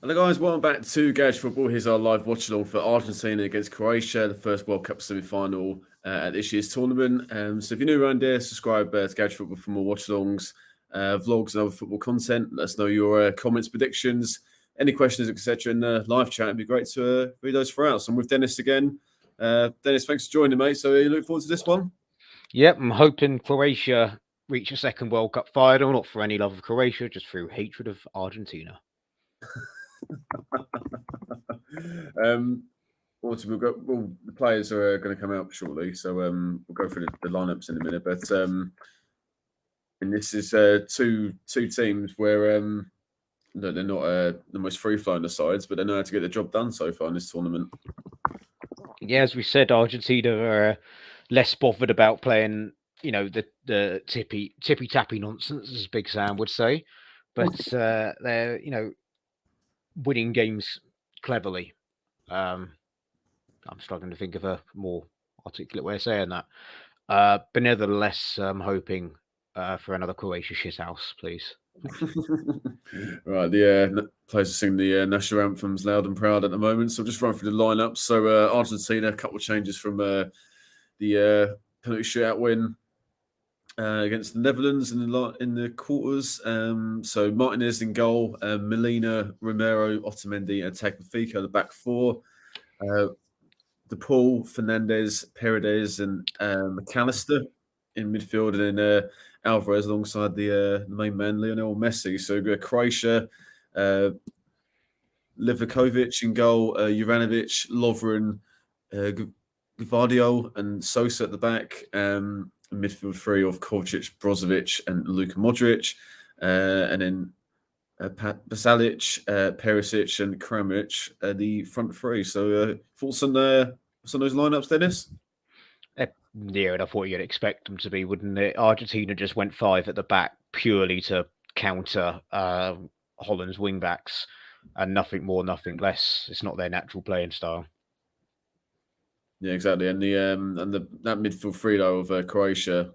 Hello guys, welcome back to Gauge Football. Here's our live watch along for Argentina against Croatia, the first World Cup semi-final at this year's tournament. So if you're new around here, subscribe to Gauge Football for more watch alongs, vlogs and other football content. Let us know your comments, predictions, any questions, etc. in the live chat. It'd be great to read those for us. I'm with Dennis again. Dennis, thanks for joining, mate. So you look forward to this one? Yep, I'm hoping Croatia reach a second World Cup final, not for any love of Croatia, just through hatred of Argentina. The players are going to come out shortly, so we'll go through the lineups in a minute. But and this is two teams where they're not the most free-flowing sides, but they know how to get the job done so far in this tournament. Yeah, as we said, Argentina are less bothered about playing, the tippy tappy nonsense, as Big Sam would say, but they're winning games cleverly. I'm struggling to think of a more articulate way of saying that. But nevertheless, I'm hoping for another Croatia shithouse, please. Right, the players are singing the national anthems loud and proud at the moment. So I'll just run through the lineup. So Argentina, a couple of changes from the penalty shootout win against the Netherlands in the quarters. So Martinez in goal, Molina, Romero, Otamendi, and Tagliafico the back four. DePaul, Fernandez, Paredes, and McAllister in midfield, and then Alvarez alongside the main man Lionel Messi. So Croatia, Livakovic in goal, Juranovic, Lovren, Gvardiol, and Sosa at the back. Midfield three of Kovacic, Brozovic, and Luka Modric, and then Basalic, Perisic, and Kramaric the front three. So thoughts on those lineups, Dennis? Yeah, and I thought you'd expect them to be, wouldn't it? Argentina just went five at the back purely to counter Holland's wingbacks, and nothing more, nothing less. It's not their natural playing style. Yeah, exactly. And that midfield three though of Croatia,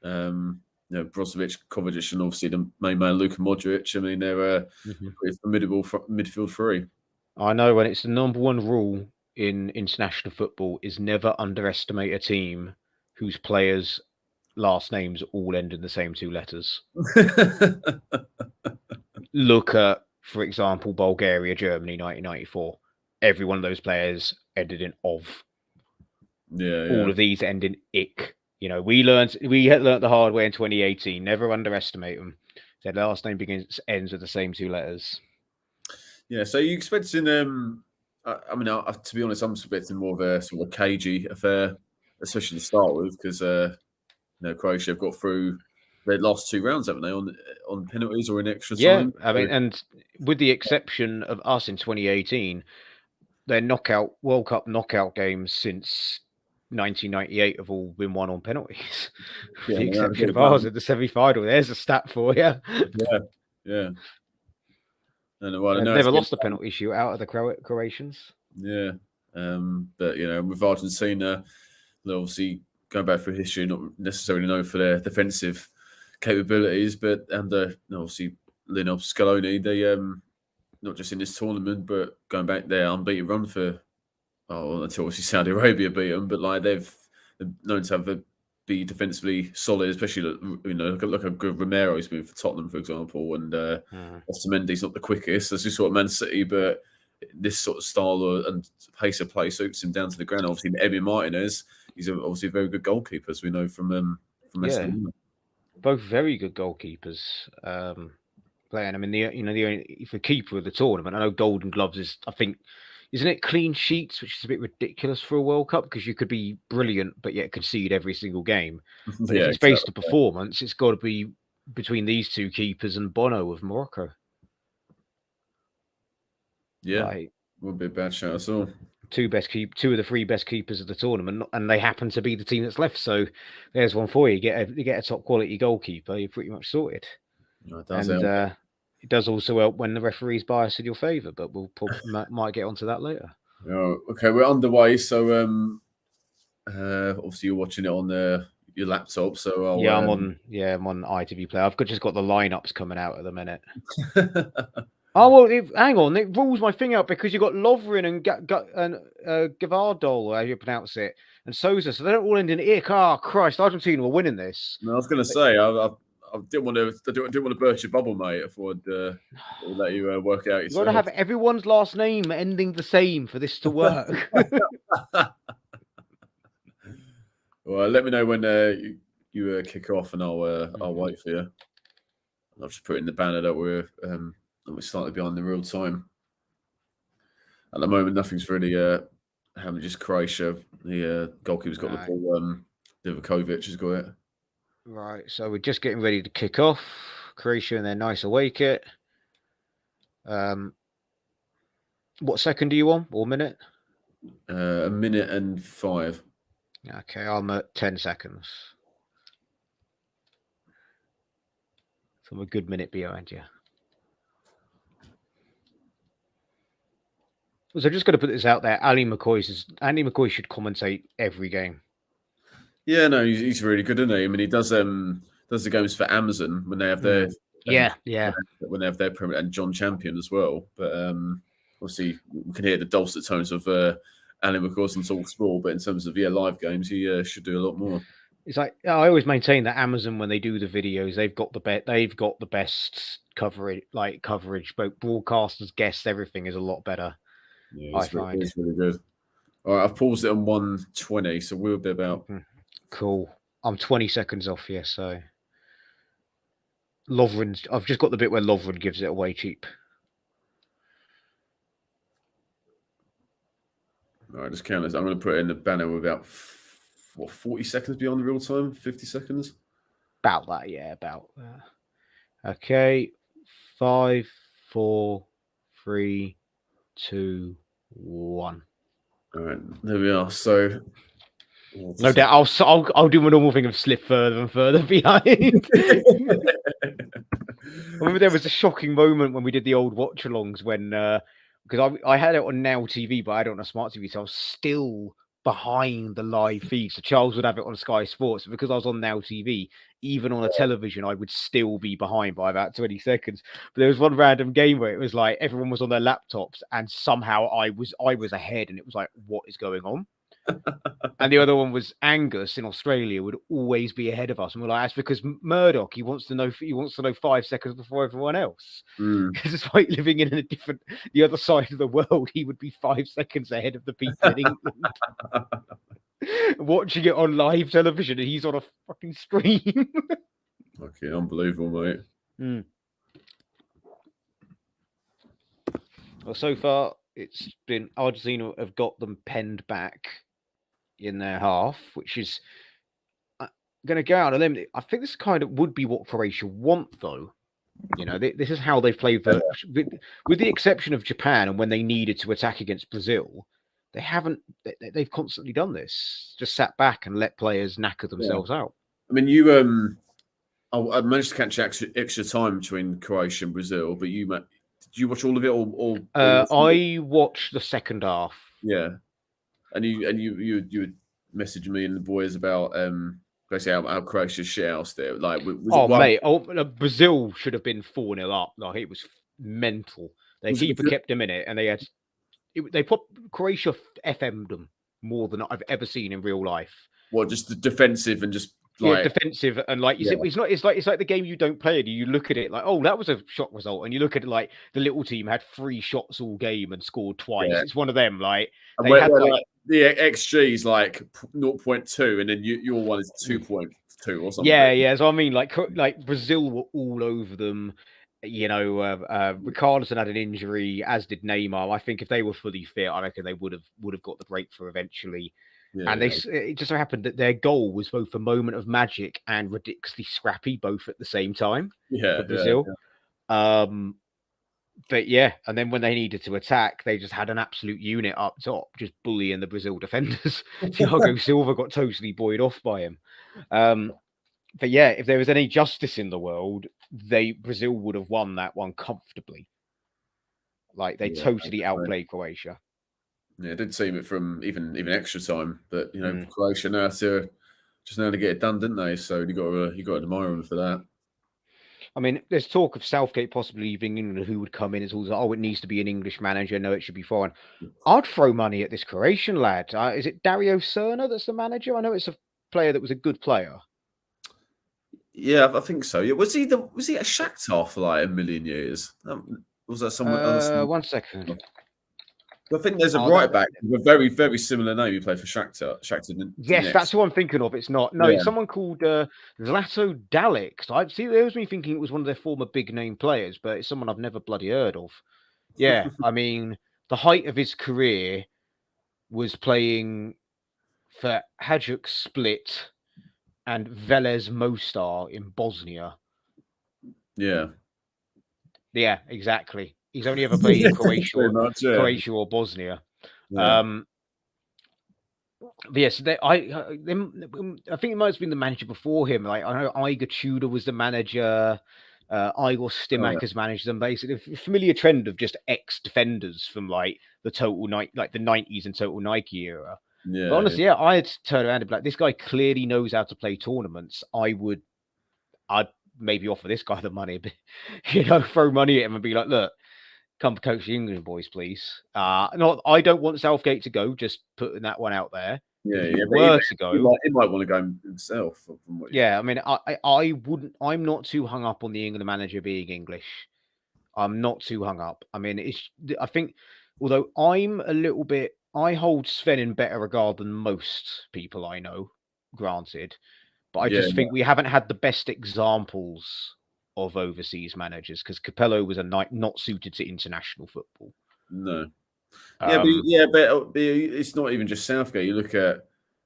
Brozovic, Kovacic, and obviously the main man Luka Modric. I mean, they're a pretty formidable midfield three. I know, when it's the number one rule in international football is never underestimate a team whose players' last names all end in the same two letters. Look at, for example, Bulgaria, Germany, 1994. Every one of those players ended in ov. Yeah, all of these end in ick. We had learned the hard way in 2018. Never underestimate them. Their last name ends with the same two letters. Yeah, so you expecting I mean, to be honest, I'm expecting more of a sort of cagey affair, especially to start with, because Croatia have got through their last two rounds, haven't they, on penalties or in extra time? Yeah, I mean, and with the exception of us in 2018, their World Cup knockout games since 1998 have all been won on penalties. With the exception of ours in the semi-final. There's a stat for you. Yeah. They've never lost a penalty shootout of the Croatians. Yeah, but with Argentina, they're obviously going back through history, not necessarily known for their defensive capabilities, but obviously Lionel Scaloni, they not just in this tournament, but going back their unbeaten run until obviously Saudi Arabia beat them, but like they're known to be defensively solid, especially look how good Romero's been for Tottenham, for example, and Otamendi's not the quickest, as we saw at Man City, but this sort of style and pace of play suits him down to the ground. Obviously, Emi Martinez, he's obviously a very good goalkeeper, as we know from both very good goalkeepers. Playing. I mean, the only keeper of the tournament. I know Golden Gloves is, I think, isn't it clean sheets, which is a bit ridiculous for a World Cup because you could be brilliant but yet concede every single game. But if it's based on performance, it's got to be between these two keepers and Bono of Morocco. Yeah, would be a bad shout at all. Two of the three best keepers of the tournament, and they happen to be the team that's left. So there's one for you. You get a top quality goalkeeper, you're pretty much sorted. It does also help when the referee's bias in your favour, but we'll might get onto that later. Oh, okay, we're underway. So obviously you're watching it on your laptop. So I'm on ITV Play. I've just got the lineups coming out at the minute. Oh well, hang on. It rules my thing out because you got Lovren and Gavardol, how you pronounce it, and Sousa. So they don't all end in ick. Ah, Christ, Argentina were winning this. No, I was going to say I didn't want to. I didn't want to burst your bubble, mate. I thought I'd let you work it out You got to yourself. have everyone's last name ending the same for this to work. Well, let me know when you kick off, and I'll wait for you. I'll just put in the banner that we're slightly behind the real time. At the moment, nothing's really happening. Just Croatia. The goalkeeper's got the ball. Livakovic has got it. Right, so we're just getting ready to kick off. Croatia and their nice away kit. What second do you want, or minute? A minute and 5. Okay, I'm at 10 seconds. So I'm a good minute behind you. So I'm just going to put this out there. Andy McCoy should commentate every game. Yeah, no, he's really good, isn't he? I mean, he does the games for Amazon when they have their when they have their Premier and John Champion as well. But obviously, we can hear the dulcet tones of Andy McCoy on Talk Sport. But in terms of live games, he should do a lot more. It's like I always maintain that Amazon, when they do the videos, they've got the best coverage, both broadcasters, guests, everything is a lot better. Yeah, it's really good. All right, I've paused it on 1:20, so we'll be about. Cool. I'm 20 seconds off here, so Lovren's. I've just got the bit where Lovren gives it away cheap. All right, just count this. I'm going to put in the banner with about 40 seconds beyond the real time. 50 seconds. About that, yeah. About that. Okay. 5, 4, 3, 2, 1. All right, there we are. So, no doubt, I'll do my normal thing of slip further and further behind. I remember there was a shocking moment when we did the old watch-alongs when because I had it on Now TV, but I had it on a smart TV, so I was still behind the live feed. So Charles would have it on Sky Sports, and because I was on Now TV, even on a television, I would still be behind by about 20 seconds. But there was one random game where it was like everyone was on their laptops, and somehow I was ahead, and it was like, what is going on? And the other one was Angus in Australia would always be ahead of us, and we're like, that's because Murdoch, he wants to know 5 seconds before everyone else, because it's like living in the other side of the world. He would be 5 seconds ahead of the people in England. Watching it on live television, and he's on a fucking stream. Okay, unbelievable, mate. Well, so far it's been Argentina have got them penned back in their half, which is going to go out on a limb. I think this kind of would be what Croatia want, though. You know, this is how they've played, with the exception of Japan, and when they needed to attack against Brazil, they've constantly done this, just sat back and let players knacker themselves out. I mean, I managed to catch extra time between Croatia and Brazil, but did you watch all of it? Or I watched the second half. Yeah. And you would message me and the boys about basically how Croatia's shit house there. Like, Brazil should have been 4-0 up. Like, it was mental. Their keeper kept them in it, and they put Croatia FM'd them more than I've ever seen in real life. What, just the defensive and just defensive, and like you said, it's like the game you don't play it. You look at it like, oh, that was a shot result, and you look at it like the little team had 3 shots all game and scored twice. Yeah. It's one of them. Like they had the XG is like 0.2, and then your one is 2.2 or something. Yeah. So I mean, like Brazil were all over them. You know, Richarlison had an injury, as did Neymar. I think if they were fully fit, I reckon they would have got the breakthrough eventually. Yeah, and it just so happened that their goal was both a moment of magic and ridiculously scrappy, both at the same time. For Brazil. Yeah. But yeah, and then when they needed to attack, they just had an absolute unit up top, just bullying the Brazil defenders. Thiago Silva got totally buoyed off by him. But yeah, if there was any justice in the world, Brazil would have won that one comfortably. Like they totally outplayed Croatia. Yeah, it did seem it from even extra time, but you know, Croatia now to get it done, didn't they? So you got to admire them for that. I mean, there's talk of Southgate possibly leaving England. Who would come in? It's also, oh, it needs to be an English manager. No, it should be foreign. I'd throw money at this Croatian lad. Is it Dario Srna that's the manager? I know it's a player that was a good player. Yeah, I think so. Yeah, was he at Shakhtar for like a million years? Was that someone? 1 second. I think there's a right back with a very, very similar name who played for Shakhtar. Yes, that's who I'm thinking of. It's not. No, it's someone called Zlato Dalic. I see. There was me thinking it was one of their former big name players, but it's someone I've never bloody heard of. Yeah, I mean, the height of his career was playing for Hajduk Split and Velez Mostar in Bosnia. Yeah. Yeah, exactly. He's only ever played in Croatia or Bosnia. Yeah. But yes, I think it might have been the manager before him. Like I know Igor Tudor was the manager. Igor Stimac has managed them. Basically, a familiar trend of just ex-defenders from like the like the 90s and total Nike era. Yeah. But honestly, I'd turn around and be like, this guy clearly knows how to play tournaments. I'd maybe offer this guy the money, but, throw money at him and be like, look, come coach the England boys, please. I don't want Southgate to go, just putting that one out there. Yeah, if he were to go, he might want to go himself. I mean, I wouldn't. I'm not too hung up on the England manager being English. I'm not too hung up. I mean, I think, although I hold Sven in better regard than most people I know, granted, but I just think we haven't had the best examples of overseas managers because Capello was not suited to international football. No. But it's not even just Southgate. You look at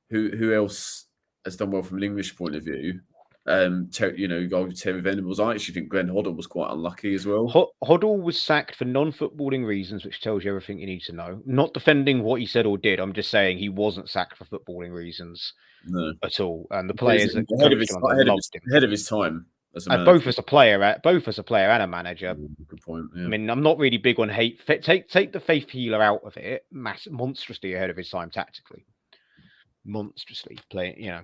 who else has done well from an English point of view. Terry Venables. I actually think Glenn Hoddle was quite unlucky as well. Hoddle was sacked for non-footballing reasons, which tells you everything you need to know. Not defending what he said or did. I'm just saying he wasn't sacked for footballing reasons at all. And the players that loved him ahead of his time. Both as a player and a manager. Good point. Yeah. I mean, I'm not really big on hate. Take the faith healer out of it. Monstrously ahead of his time tactically. Monstrously playing, Yeah,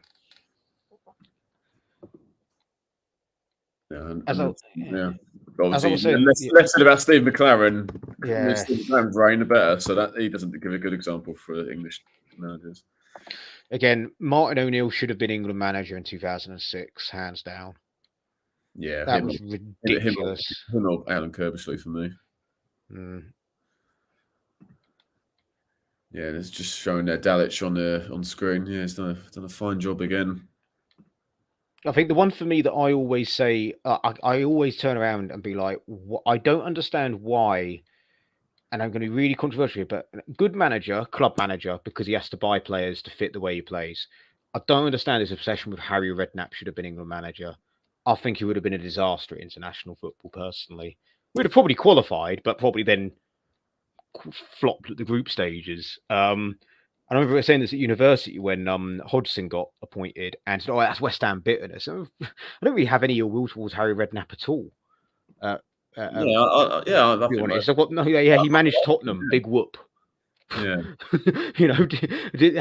as I was saying, less said about Steve McLaren. Yeah, Steve McLaren's reign, the better. So that he doesn't give a good example for English managers. Again, Martin O'Neill should have been England manager in 2006, hands down. Yeah, that was ridiculous. Him or Alan Kirbishley for me. Yeah, it's just showing that Dalic on screen. Yeah, he's done a fine job again. I think the one for me that I always say, I always turn around and be like, I don't understand why, and I'm going to be really controversial, but good manager, club manager, because he has to buy players to fit the way he plays. I don't understand his obsession with Harry Redknapp should have been England manager. I think he would have been a disaster at international football, personally. We'd have probably qualified, but probably then flopped at the group stages. I remember saying this at university when Hodgson got appointed, and said, that's West Ham bitterness. I don't really have any ill will towards Harry Redknapp at all. He managed Tottenham. Big whoop. Yeah.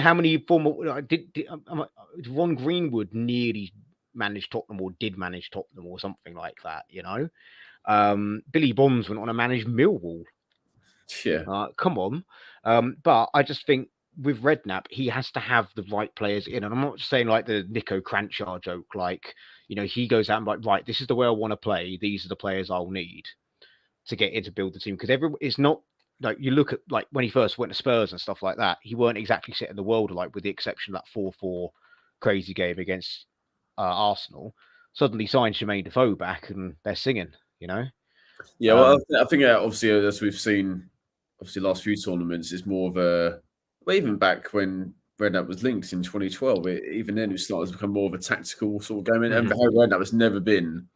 How many former did Ron Greenwood nearly managed Tottenham or did manage Tottenham or something like that? Billy Bonds went on to manage Millwall. Yeah. Come on. But I just think with Redknapp, he has to have the right players in. And I'm not just saying like the Nico Cranchar joke, like, he goes out and like, right, this is the way I want to play. These are the players I'll need to get in to build the team. Because it's not like you look at like when he first went to Spurs and stuff like that, he weren't exactly setting the world alight with the exception of that 4-4 crazy game against Arsenal. Suddenly signed Jermaine Defoe back and they're singing, Yeah, well, I think obviously as we've seen, obviously last few tournaments, it's more of a, well, even back when Redknapp was linked in 2012, even then it was starting to become more of a tactical sort of game. And Harry Redknapp has never been,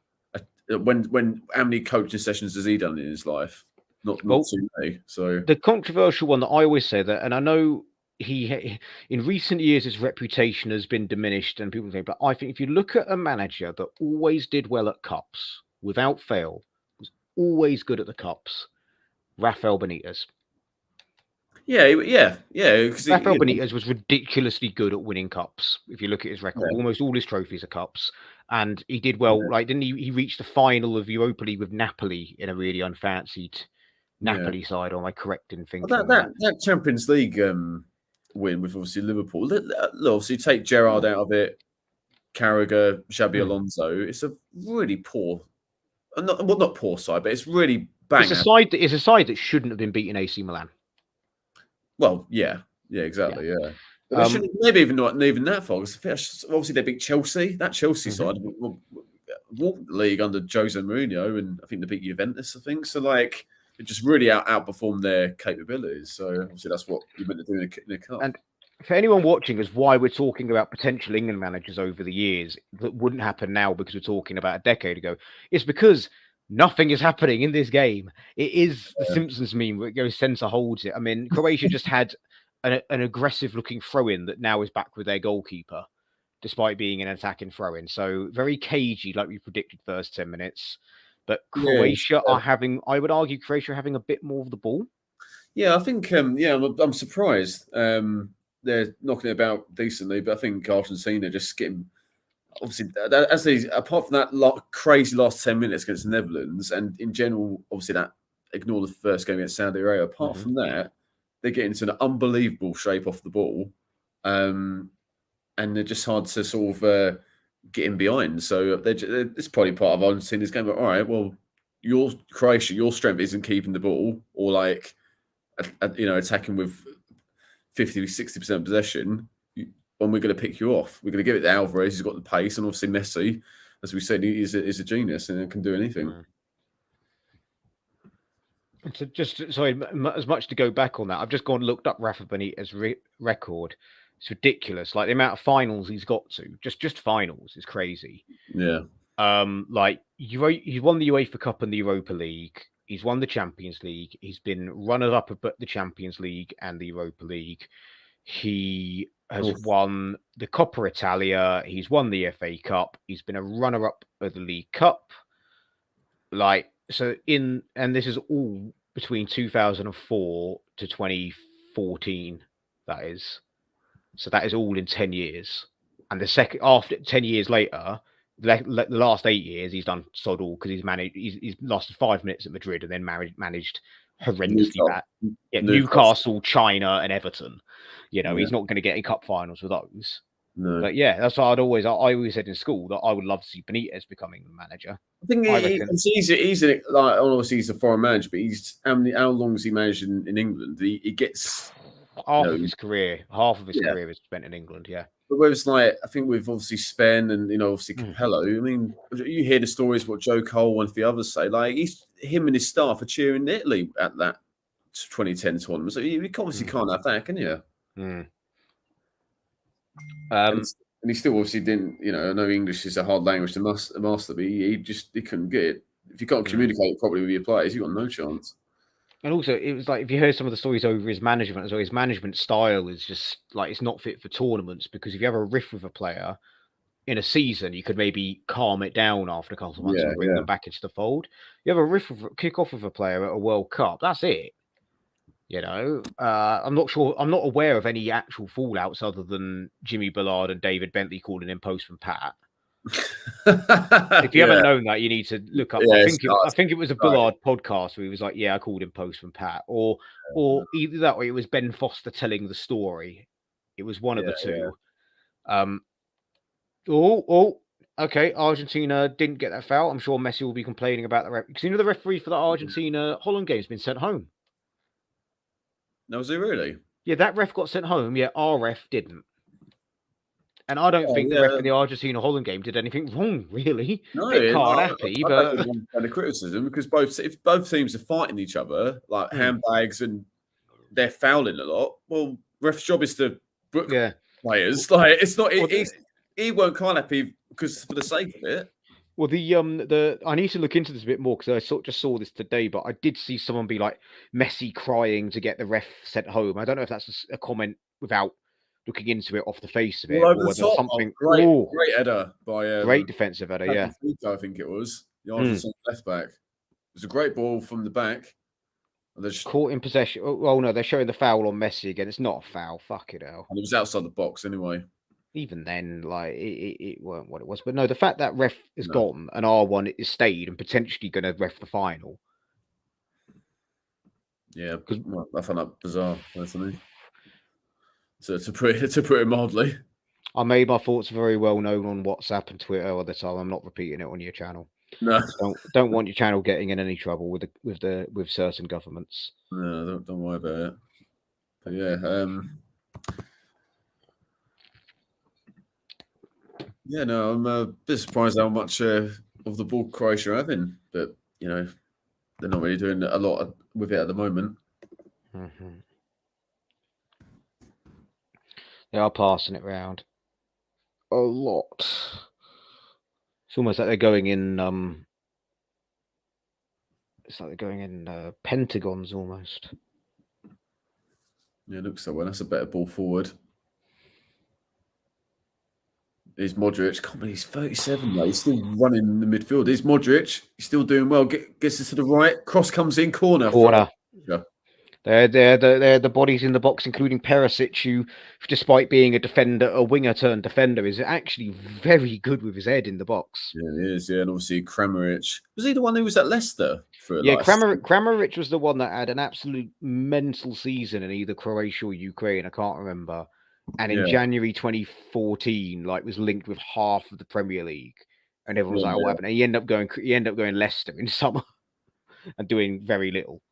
when how many coaching sessions has he done in his life? Not too many. So the controversial one that I always say that, and I know he in recent years his reputation has been diminished and people think, but I think if you look at a manager that always did well at cups without fail, was always good at the cups, Rafael Benitez. Yeah. Rafael Benitez was ridiculously good at winning cups. If you look at his record, almost all his trophies are cups. and he did well. Like, didn't he? He reached the final of Europa League with Napoli in a really unfancied Napoli side. Or am I correct in thinking that Champions League win with obviously Liverpool? Obviously, take Gerrard out of it, Carragher, Xabi Alonso. It's a really poor, not poor side, but it's really bang. It's a side that shouldn't have been beating AC Milan. Well, yeah, exactly, yeah. But they maybe even not even that far. Because obviously they beat Chelsea. That Chelsea side walked the league under Jose Mourinho, and I think they beat Juventus. I think so. Like, it just really outperformed their capabilities. So obviously that's what you meant to do in the cup. And for anyone watching, is why we're talking about potential England managers over the years that wouldn't happen now because we're talking about a decade ago. It's because nothing is happening in this game. It is the Simpsons meme where it goes centre holds it. I mean, Croatia just had an aggressive-looking throw-in that now is back with their goalkeeper, despite being an attacking throw-in. So very cagey, like we predicted first 10 minutes. But Croatia are having, I would argue, Croatia are having a bit more of the ball. Yeah, I think, I'm surprised. They're knocking it about decently, but I think Argentina just getting, obviously, apart from that crazy last 10 minutes against the Netherlands, and in general, obviously, that ignore the first game against Saudi Arabia, apart from that, they get into an unbelievable shape off the ball, and they're just hard to sort of get in behind. So it's probably part of Argentina's game. But all right, well, your strength isn't keeping the ball or like attacking with 50-60% possession. And we're going to pick you off. We're going to give it to Alvarez. He's got the pace, and obviously Messi, as we said, is a genius and can do anything. So sorry, as much to go back on that, I've just gone and looked up Rafa Benitez's record. It's ridiculous. Like the amount of finals he's got to, just finals is crazy. Yeah. Like he won the UEFA Cup and the Europa League. He's won the Champions League. He's been runner-up at the Champions League and the Europa League. He has won the Coppa Italia. He's won the FA Cup. He's been a runner-up of the League Cup. Like, and this is all between 2004 to 2014, that is. So that is all in 10 years. And after 10 years later, the last 8 years, he's done sod all because he's lasted 5 minutes at Madrid and then managed horrendously bad. Yeah, Newcastle, China, and Everton. He's not going to get any cup finals with those. No. But yeah, that's why I always said in school that I would love to see Benitez becoming the manager. I think it's easy. Like, obviously he's a foreign manager, but how long has he managed in England? He gets half of his career. Half of his career is spent in England. Yeah. But whereas, like, I think with obviously Spen and obviously Capello, I mean, you hear the stories what Joe Cole and the others say. Like, him and his staff are cheering Italy at that 2010 tournament. So you obviously can't have that, can you? And he still obviously didn't. I know English is a hard language to master, but he couldn't get it. If you can't communicate properly with your players, you've got no chance. And also, it was like, if you heard some of the stories over his management as well, his management style is just like, it's not fit for tournaments, because if you have a riff with a player in a season, you could maybe calm it down after a couple of months and bring them back into the fold. You have a kick off with a player at a World Cup, that's it. I'm not aware of any actual fallouts other than Jimmy Bullard and David Bentley calling him Postman Pat. If you haven't known that, you need to look up. I think it was a Bullard podcast where he was like, "Yeah, I called him Postman Pat," or either that or it was Ben Foster telling the story. It was one of the two. Okay. Argentina didn't get that foul. I'm sure Messi will be complaining about the ref, because the referee for the Argentina Holland game has been sent home. No, was he really? Yeah, that ref got sent home. Yeah, our ref didn't. And I don't think the ref in the Argentina Holland game did anything wrong, really. No, happy, but the criticism, because if both teams are fighting each other like handbags and they're fouling a lot, well, ref's job is to book players. Like, it's not. He won't kind of happy because for the sake of it. Well, I need to look into this a bit more, because I just saw this today, but I did see someone be like Messi crying to get the ref sent home. I don't know if that's a comment without looking into it off the face of it, or whether something. Great header by great defensive header. Yeah, I think it was the Argentine left back. It was a great ball from the back. Caught in possession. Oh no, they're showing the foul on Messi again. It's not a foul. Fuck it, hell. And it was outside the box anyway. even then, like it weren't what it was. But no, the fact that ref is No. gone and R1 is stayed and potentially going to ref the final. Yeah, well, I find that bizarre, personally. To put it mildly. I made my thoughts very well known on WhatsApp and Twitter all the time. I'm not repeating it on your channel. No, Don't want your channel getting in any trouble with certain governments. no, don't worry about it. But yeah, yeah, no, I'm a bit surprised how much of the ball Croatia are having, but you know, they're not really doing a lot with it at the moment. Mm-hmm. They are passing it around a lot. It's almost like they're going in. It's like they're going in pentagons almost. Yeah, it looks that way. That's a better ball forward. He's Modric. Come on, he's 37 now. He's still running in the midfield. He's Modric. He's still doing well. Gets it to the right. Cross comes in. Corner. Yeah. They're the bodies in the box, including Perisic, who, despite being a winger turned defender, is actually very good with his head in the box. Yeah, he is. Yeah, and obviously Kramaric. Was he the one who was at Leicester for? Yeah, Kramaric was the one that had an absolute mental season in either Croatia or Ukraine. I can't remember. And in January 2014, like, was linked with half of the Premier League, and everyone was like, "What happened?" And he ended up going Leicester in summer and doing very little.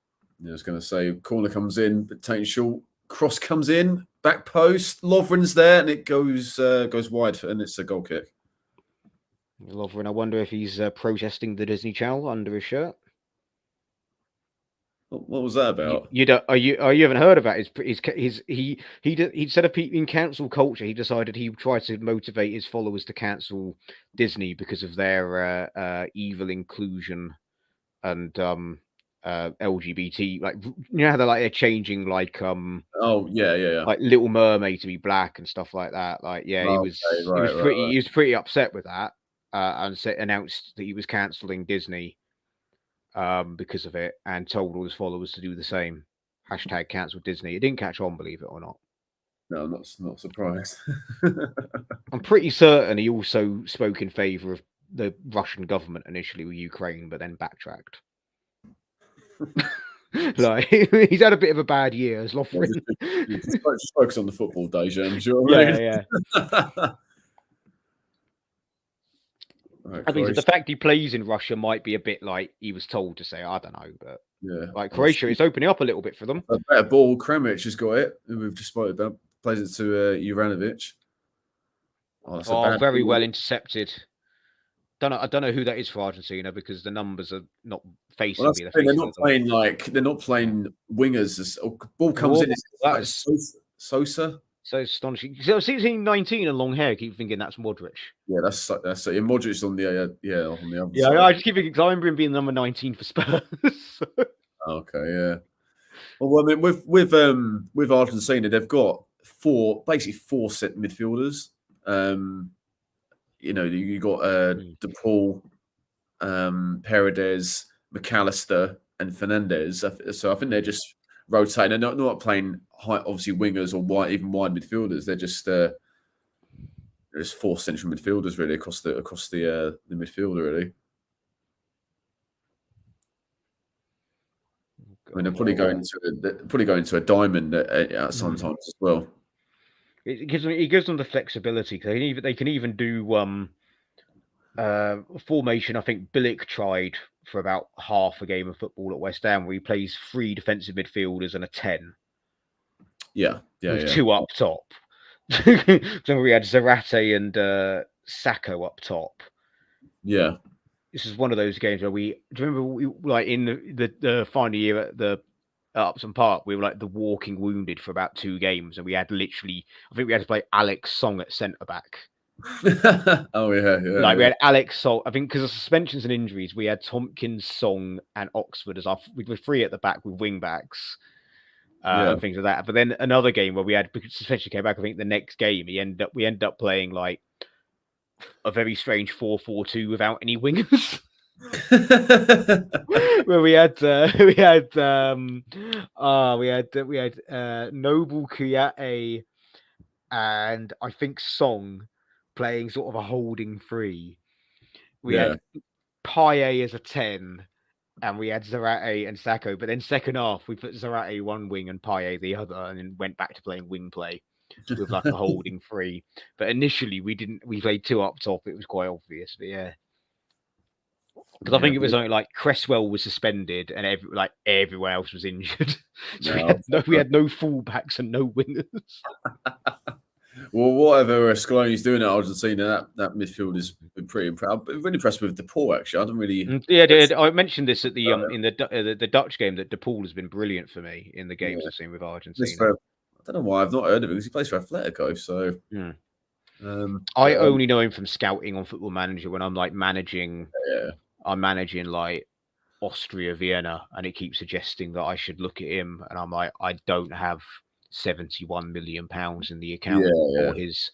Yeah, I was going to say, corner comes in, but taken short. Cross comes in, back post. Lovren's there, and it goes wide, and it's a goal kick. Lovren, I wonder if he's protesting the Disney Channel under his shirt. What was that about? You haven't heard about he instead of being cancel culture, he decided he would try to motivate his followers to cancel Disney because of their evil inclusion and LGBT, like, you know how they're changing like Little Mermaid to be black and stuff like that. Like, yeah, he was pretty upset with that and announced that he was cancelling Disney because of it, and told all his followers to do the same. Hashtag cancel Disney. It didn't catch on, believe it or not. No, I'm not surprised. I'm pretty certain he also spoke in favor of the Russian government initially with Ukraine, but then backtracked. Like, he's had a bit of a bad year as Lovren. Just focus on the football, Dejan. Yeah. Right, I mean, the fact he plays in Russia might be a bit like he was told to say. I don't know, but yeah, like Croatia is opening up a little bit for them. A better ball. Kramaric has got it. We've just spoke about. Plays it to Juranovic. Oh, very well intercepted. I don't know who that is for Argentina because the numbers are not facing me. They're not playing wingers. Ball comes in. It's Sosa. So astonishing. So 19 and long hair. I keep thinking that's Modric. Yeah, that's Modric's on the on the other side. Yeah, I just keep thinking because I remember him being number 19 for Spurs. Okay, yeah. Well, I mean, with Argentina, they've got four set midfielders. You know, you got DePaul, Paredes, McAllister, and Fernandez. So I think they're just rotating. They're not playing obviously wingers or even wide midfielders. They're just there's four central midfielders really across the midfield really. I mean, they're probably going to a diamond at sometimes as well. It gives them the flexibility because they can even do formation. I think Bilic tried for about half a game of football at West Ham where he plays 3 defensive midfielders and a 10. Yeah. 2 up top. So we had Zarate and Sacco up top. Yeah. This is one of those games where do you remember like in the final year at the Upton Park, we were like the walking wounded for about 2 games, and we had I think we had to play Alex Song at centre back. Oh yeah. Like we had Alex Song. I think because of suspensions and injuries, we had Tompkins, Song, and Oxford as we were 3 at the back with wing backs. And things like that. But then another game where we had suspension came back. I think the next game we ended up playing like a very strange 4-4-2 without any wingers. Where we had Noble Kouyaté and I think Song playing sort of a holding three. We Yeah. had Paye as a 10, and we had Zarate and Sacco. But then second half, we put Zarate one wing and Paye the other, and then went back to playing wing play with like a holding three. But initially, we didn't. We played two up top. It was quite obvious. But yeah. Because I think it was only like Cresswell was suspended and everyone else was injured. So we had no fullbacks and no wingers. Well, whatever Scaloni's doing at Argentina, that midfield has been pretty impressive. I'm really impressed with De Paul, actually. I don't really. Yeah, I mentioned this at the in the Dutch game that De Paul has been brilliant for me in the games I've seen with Argentina. I don't know why I've not heard of him because he plays for Atletico. So I only know him from scouting on Football Manager when I'm like managing. I'm managing like Austria, Vienna, and it keeps suggesting that I should look at him, and I'm like, I don't have £71 million in the account or his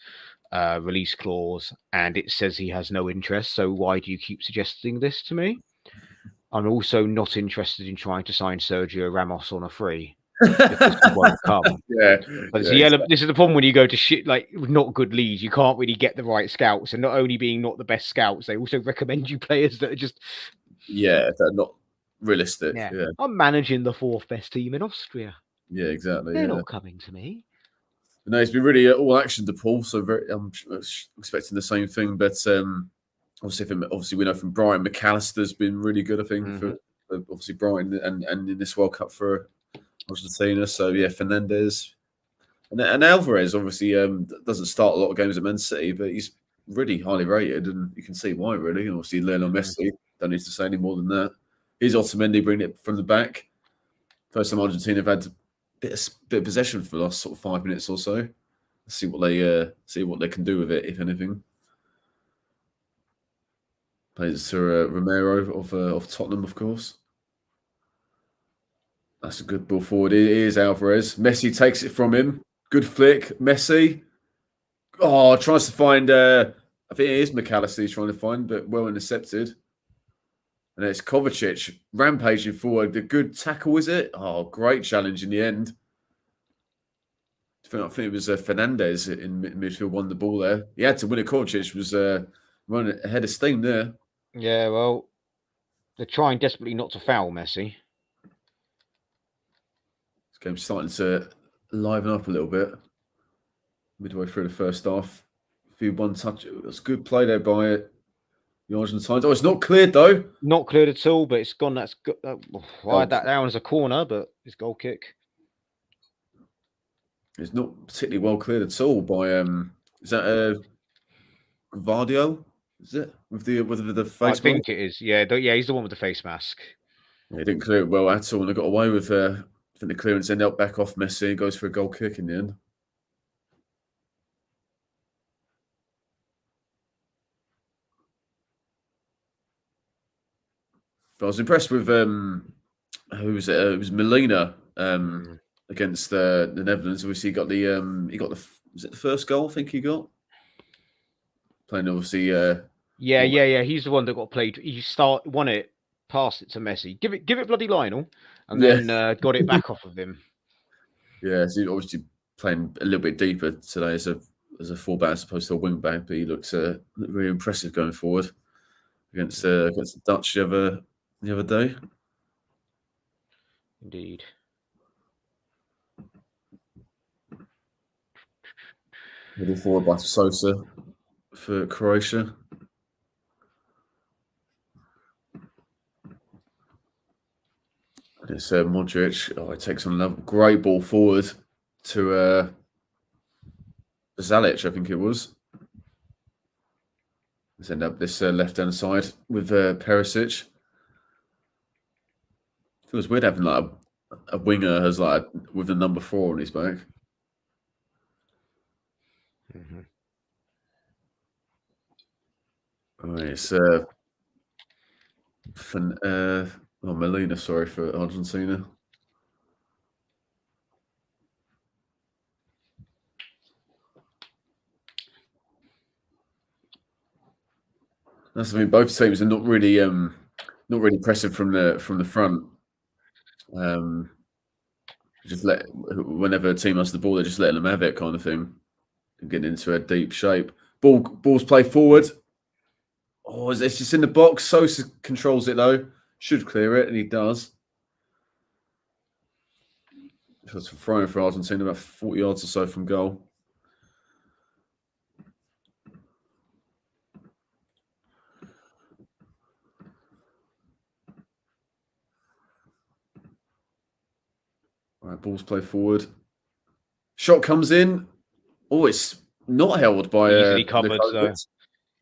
release clause, and it says he has no interest. So why do you keep suggesting this to me? I'm also not interested in trying to sign Sergio Ramos on a free. Because he won't come. This is the problem when you go to shit like not good leads. You can't really get the right scouts, and not only being not the best scouts, they also recommend you players that are just they're not realistic. Yeah. I'm managing the fourth best team in Austria. Yeah, exactly. They're not coming to me. But no, it's been really all action to Paul, so I'm expecting the same thing. But obviously we know from Brian McAllister's been really good. I think for obviously Brian and in this World Cup for Argentina. So yeah, Fernandez and Alvarez obviously doesn't start a lot of games at Man City, but he's really highly rated, and you can see why. Really, and obviously Lionel Messi. Don't need to say any more than that. Here's Otamendi bringing it from the back. First time Argentina have had a bit of possession for the last sort of 5 minutes or so. Let's see what they can do with it, if anything. Plays to Romero of Tottenham, of course. That's a good ball forward. It is Alvarez. Messi takes it from him. Good flick. Messi. Oh, tries to find. I think it is McAllister he's trying to find, but well intercepted. And it's Kovacic rampaging forward. The good tackle, is it? Oh, great challenge in the end. I think it was Fernandez in midfield won the ball there. He had to win it. Kovacic was running ahead of steam there. Yeah, well, they're trying desperately not to foul Messi. This game's starting to liven up a little bit. Midway through the first half. A few one touch. That's good play there by the Argentines. Oh, it's not cleared though. Not cleared at all, but it's gone. That's good. I had that down as a corner, but it's goal kick. It's not particularly well cleared at all by is that Vardio? Is it with the face mask? I think it is. Yeah, he's the one with the face mask. Yeah, he didn't clear it well at all, and they got away with I think the clearance ended up back off Messi. Goes for a goal kick in the end. But I was impressed with who was it? It was Molina against the Netherlands. Obviously, he got the was it the first goal? I think he got playing obviously. Yeah. He's the one that got played. He won it, passed it to Messi. Give it bloody Lionel, and then got it back off of him. Yeah, so he's obviously playing a little bit deeper today as a fullback as opposed to a wing back, but he looked really impressive going forward against the Dutch the other day. Indeed. Middle forward by Sosa for Croatia. And it's Modric. Oh, it takes on a great ball forward to Zalic, I think it was. Let's end up this left-hand side with Perisic. Feels weird having like a winger as like with the number 4 on his back. Oh, it's Molina, sorry, for Argentina. That's I mean, both teams are not really pressing from the front. Just whenever a team has the ball, they're just letting them have it, kind of thing. getting into a deep shape. Ball's play forward. Oh, it's just in the box. Sosa controls it though. Should clear it, and he does. That's throwing for Argentina, about 40 yards or so from goal. All right, ball's play forward. Shot comes in. Oh, it's not held by easily covered, so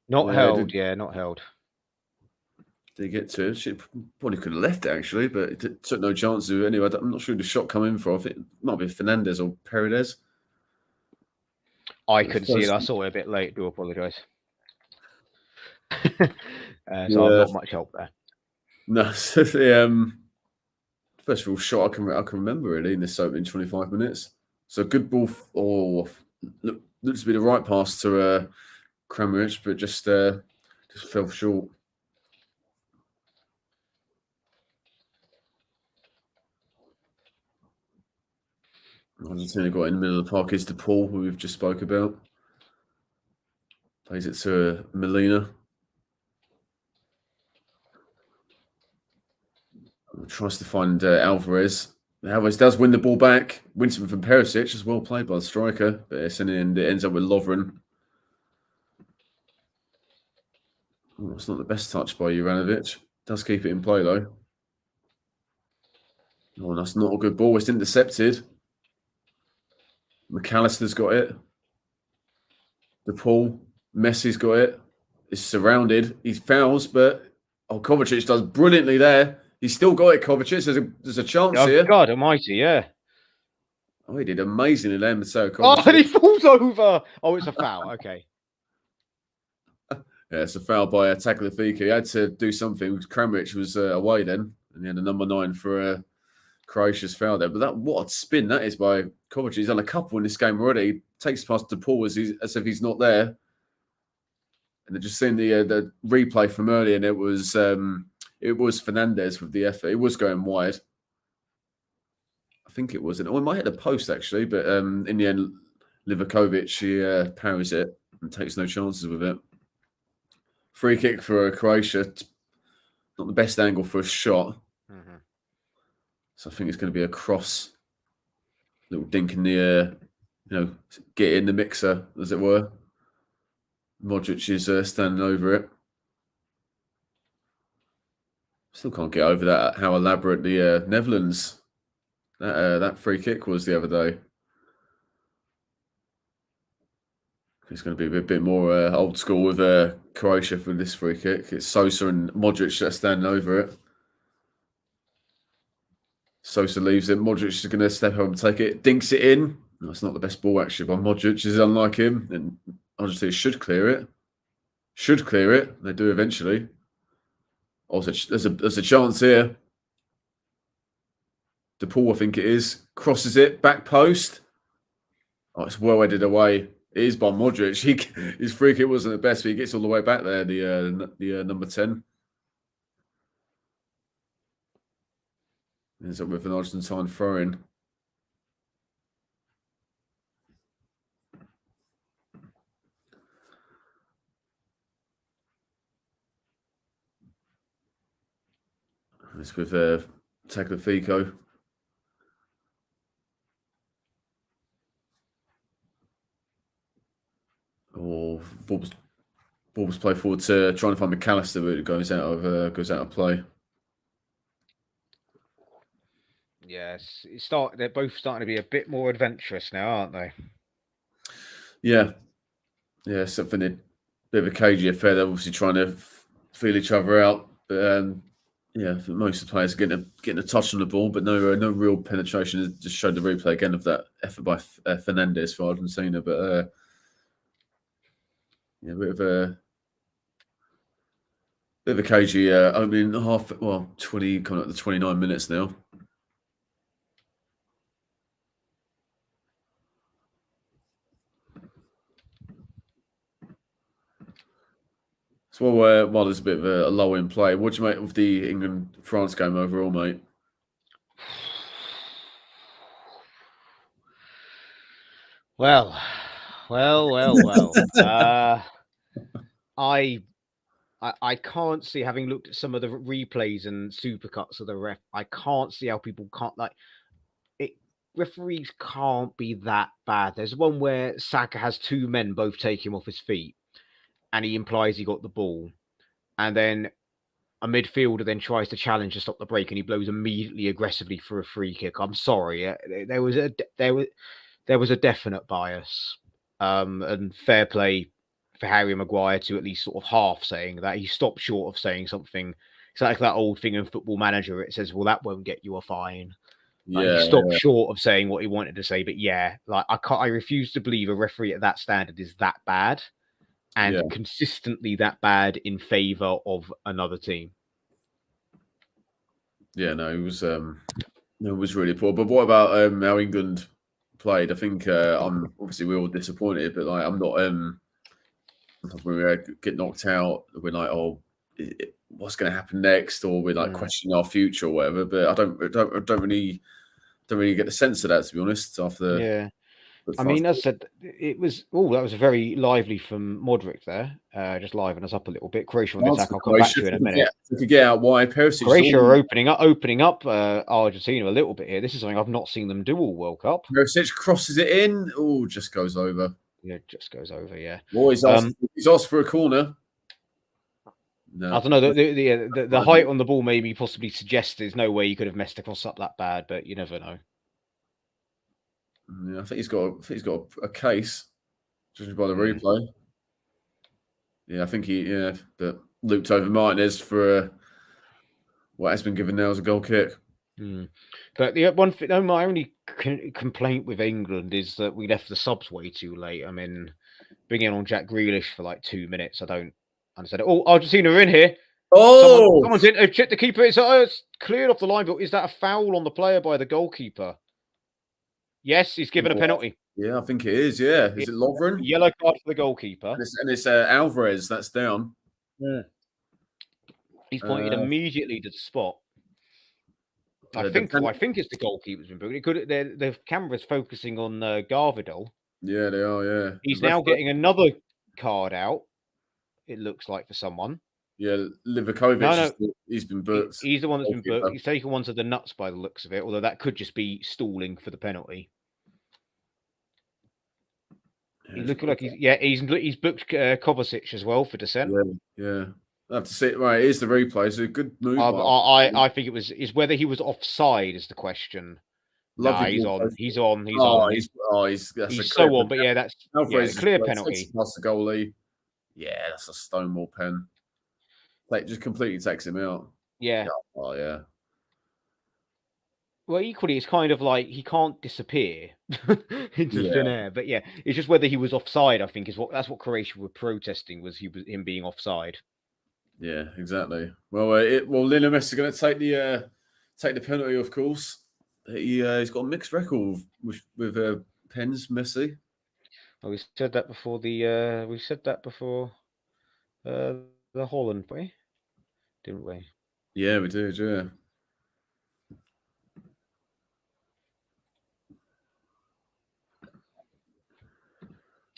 not held. Yeah, not held. Did he get to it? She probably could have left it actually, but it took no chances of it anyway. I'm not sure who the shot come in for. I think it might be Fernandez or Paredes. I couldn't see it. I saw it a bit late. Do apologise. So I'm not much help there. No, so the first real shot I can remember really in this opening 25 minutes. So good ball. Looks to be the right pass to Kramaric, but just fell short. Argentina got in the middle of the park is the Paul, who we've just spoke about. Plays it to Molina. Tries to find Alvarez. Alvarez does win the ball back. Wins it from Perisic, as well played by the striker. But it's in the end, it ends up with Lovren. Oh, it's not the best touch by Juranovic. Does keep it in play, though. Oh, that's not a good ball. It's intercepted. McAllister's got it. DePaul. Messi's got it. It's surrounded. He fouls, but Kovacic does brilliantly there. He's still got it, Kovacic. There's a chance here. God almighty, yeah. Oh, he did amazingly there, Mateo Kovacic. Oh, and he falls over. Oh, it's a foul. Okay. Yeah, it's a foul by Tagliafico. He had to do something. Kramaric was away then, and he had a number 9 for Croatia's foul there. But what a spin that is by Kovacic. He's done a couple in this game already. He takes past DePaul as if he's not there. And they're just seeing the replay from earlier, and it was Fernandez with the effort. It was going wide. I think it was. It might hit the post actually, but in the end, Livakovic parries it and takes no chances with it. Free kick for Croatia. Not the best angle for a shot. Mm-hmm. So I think it's going to be a cross. Little dink in the get in the mixer, as it were. Modric is standing over it. Still can't get over that, how elaborate the Netherlands, that free kick was the other day. It's going to be a bit more old school with Croatia for this free kick. It's Sosa and Modric that are standing over it. Sosa leaves it. Modric is going to step up and take it. Dinks it in. No, it's not the best ball actually by Modric. It's unlike him. And Argentina should clear it. Should clear it. They do eventually. Also, there's a chance here. DePaul, I think it is. Crosses it. Back post. Oh, it's well headed away. It is by Modric. His free kick wasn't the best, but he gets all the way back there, the number 10. Ends up with an Argentine throw-in. It's with Tagliafico. Or Ball's play forward to trying to find McAllister, but it goes out of play. Yes, they're both starting to be a bit more adventurous now, aren't they? Yeah, something a bit of a cagey affair. They're obviously trying to feel each other out, but most of the players are getting a touch on the ball, but no real penetration. It just showed the replay again of that effort by Fernandez for Argentina, but a bit of a cagey opening half. Well, 20 coming up to 29 minutes now. So while there's a bit of a lull in play, what do you make of the England-France game overall, mate? Well, Well. I can't see, having looked at some of the replays and supercuts of the ref, I can't see how people can't, like, it. Referees can't be that bad. There's one where Saka has two men both take him off his feet, and he implies he got the ball, and then a midfielder then tries to challenge to stop the break, and he blows immediately aggressively for a free kick. I'm sorry, there was a definite bias, and fair play for Harry Maguire to at least sort of half saying that. He stopped short of saying something. It's like that old thing in Football Manager. It says, "Well, that won't get you a fine." Like, he stopped short of saying what he wanted to say. But yeah, like, I refuse to believe a referee at that standard is that bad, and consistently that bad in favour of another team. Yeah, no, it was really poor. But what about how England played? I think I'm obviously we're all disappointed, but like I'm not. When we get knocked out, we're like, oh, what's going to happen next, or we're like questioning our future or whatever. But I don't really get the sense of that, to be honest. After I mean, as I said, it was that was very lively from Modric there, just liven us up a little bit. Croatia on the attack. I'll come back to you in a minute. To get out wide, Croatia are opening up Argentina a little bit here. This is something I've not seen them do all World Cup. Perisic crosses it in. Oh, just goes over. Yeah, just goes over. Yeah. Oh, he's asked for a corner. No. I don't know. The height on the ball maybe possibly suggests there's no way he could have messed across up that bad, but you never know. Yeah, I think he's got a case, judging by the replay. Yeah, I think but looped over Martinez for what has been given now as a goal kick. But the one thing, my only complaint with England is that we left the subs way too late. I mean, bringing on Jack Grealish for like 2 minutes, I don't understand it. Oh, Argentina are in here. Oh, someone's in. Check the keeper. It's cleared off the line, but is that a foul on the player by the goalkeeper? Yes, he's given a penalty. Yeah, I think it is. Yeah, is it Lovren? Yellow card for the goalkeeper. And it's Alvarez. That's down. Yeah. He's pointed immediately to the spot. I think it's the goalkeeper's been booked. It could. The camera's focusing on Garvidal. Yeah, they are. Yeah, he's now getting another card out. It looks like for someone. Yeah, Livakovic. No. He's been booked. He's the one that's been booked. He's taken one to the nuts by the looks of it. Although that could just be stalling for the penalty. He looking like he's booked Kovacic as well for dissent. Yeah. I have to see it. Right, it is the replay. So a good move. I think is whether he was offside is the question. He's on. He's so on. But yeah, that's a clear penalty. That's the goalie. Yeah, that's a stonewall pen. Like, just completely takes him out. Yeah. Oh yeah. Well, equally, it's kind of like he can't disappear into thin air. But yeah, it's just whether he was offside. I think that's what Croatia were protesting, was him being offside. Yeah, exactly. Well, Lionel Messi is going to take the penalty, of course. He's got a mixed record with pens, Messi. Oh, we said that before the Holland play, didn't we? Yeah, we did. Yeah.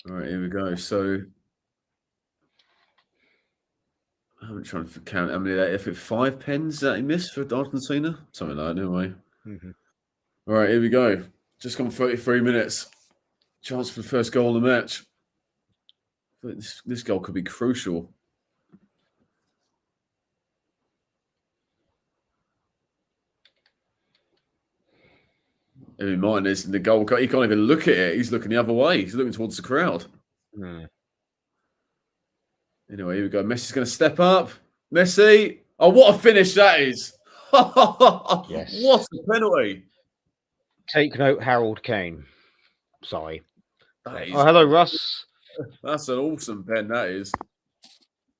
All right, here we go. So I'm trying to count how many if it's 5 pens that he missed for Argentina, something like that, anyway. All right, here we go. Just gone 33 minutes. Chance for the first goal of the match. This goal could be crucial. Martinez in the goal. He can't even look at it. He's looking the other way. He's looking towards the crowd. Anyway, here we go. Messi's going to step up. Messi. Oh, what a finish that is. Yes. What a penalty. Take note, Harold Kane. Sorry. Hello, Russ. That's an awesome pen, that is.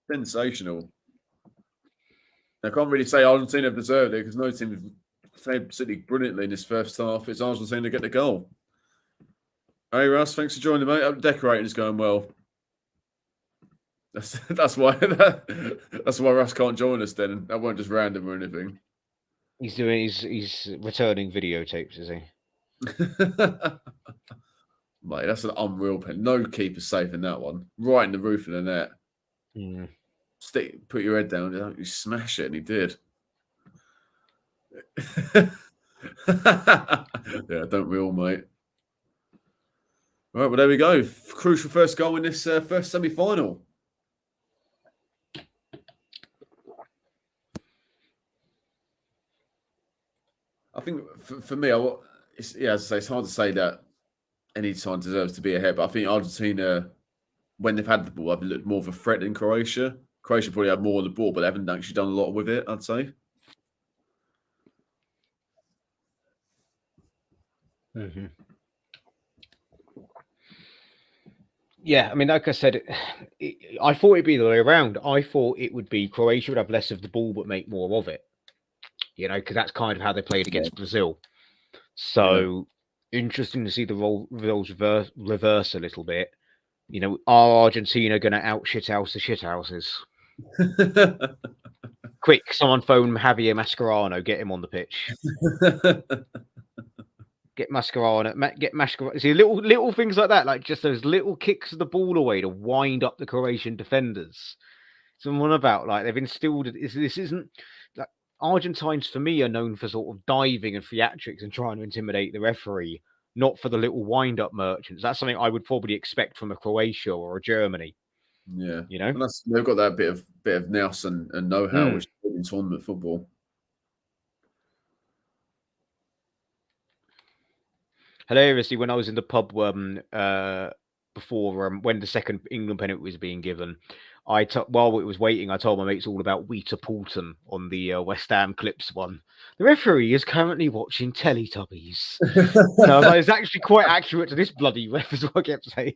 Sensational. I can't really say Argentina have deserved it because no team has played particularly brilliantly in this first half. It's Argentina to get the goal. Hey, Russ, thanks for joining, mate. Decorating is going well. That's why Russ can't join us then. That won't just random or anything. He's returning videotapes, is he? Mate, that's an unreal pen. No keeper safe in that one. Right in the roof of the net. Mm. Put your head down. You smash it, and he did. Yeah, don't we all, mate? All right, well, there we go. Crucial first goal in this first semi-final. I think for me, as I say, it's hard to say that any side deserves to be ahead, but I think Argentina, when they've had the ball, have looked more of a threat than Croatia. Croatia probably had more of the ball, but they haven't actually done a lot with it, I'd say. Mm-hmm. Yeah, I mean, like I said, I thought it'd be the way around. I thought it would be Croatia would have less of the ball but make more of it. You know, because that's kind of how they played against Brazil. So interesting to see the roles reverse a little bit. You know, are Argentina going to shithouse the shithouses? Quick, someone phone Javier Mascherano, get him on the pitch. Get Mascherano. See, little things like that, like just those little kicks of the ball away to wind up the Croatian defenders. Someone about like they've instilled this isn't like Argentines for me are known for sort of diving and theatrics and trying to intimidate the referee, not for the little wind-up merchants. That's something I would probably expect from a Croatia or a Germany. Yeah, you know, they've got that bit of nous and know-how, which is in tournament football. Hilariously, when I was in the pub before when the second England penalty was being given, while it was waiting, I told my mates all about Weta Poulton on the West Ham Clips one. The referee is currently watching Teletubbies. So I was like, it's actually quite accurate to this bloody ref, is what I kept saying.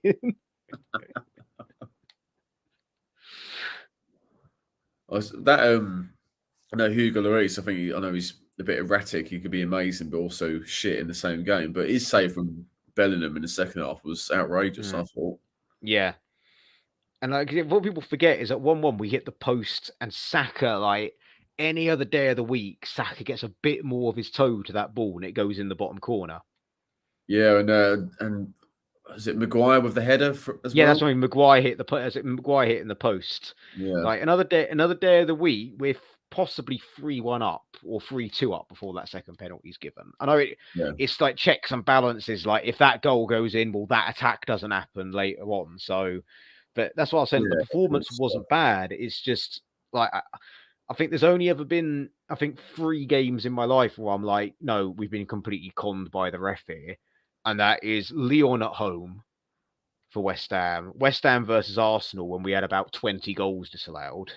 I know Hugo Lloris. I know he's a bit erratic. He could be amazing, but also shit in the same game. But his save from Bellingham in the second half was outrageous. I thought. Yeah. And like what people forget is at 1-1 we hit the post, and Saka, like any other day of the week, Saka gets a bit more of his toe to that ball and it goes in the bottom corner. Yeah, and is it Maguire with the header as well? That's when Maguire hit Maguire hitting the post. Yeah, like another day of the week with possibly 3-1 up or 3-2 up before that second penalty is given. I know it's like checks and balances. Like if that goal goes in, well, that attack doesn't happen later on. So, but that's what I was saying. The performance wasn't bad. It's just like I think there's only ever been 3 games in my life where I'm like, no, we've been completely conned by the ref here, and that is Lyon at home for West Ham versus Arsenal when we had about 20 goals disallowed.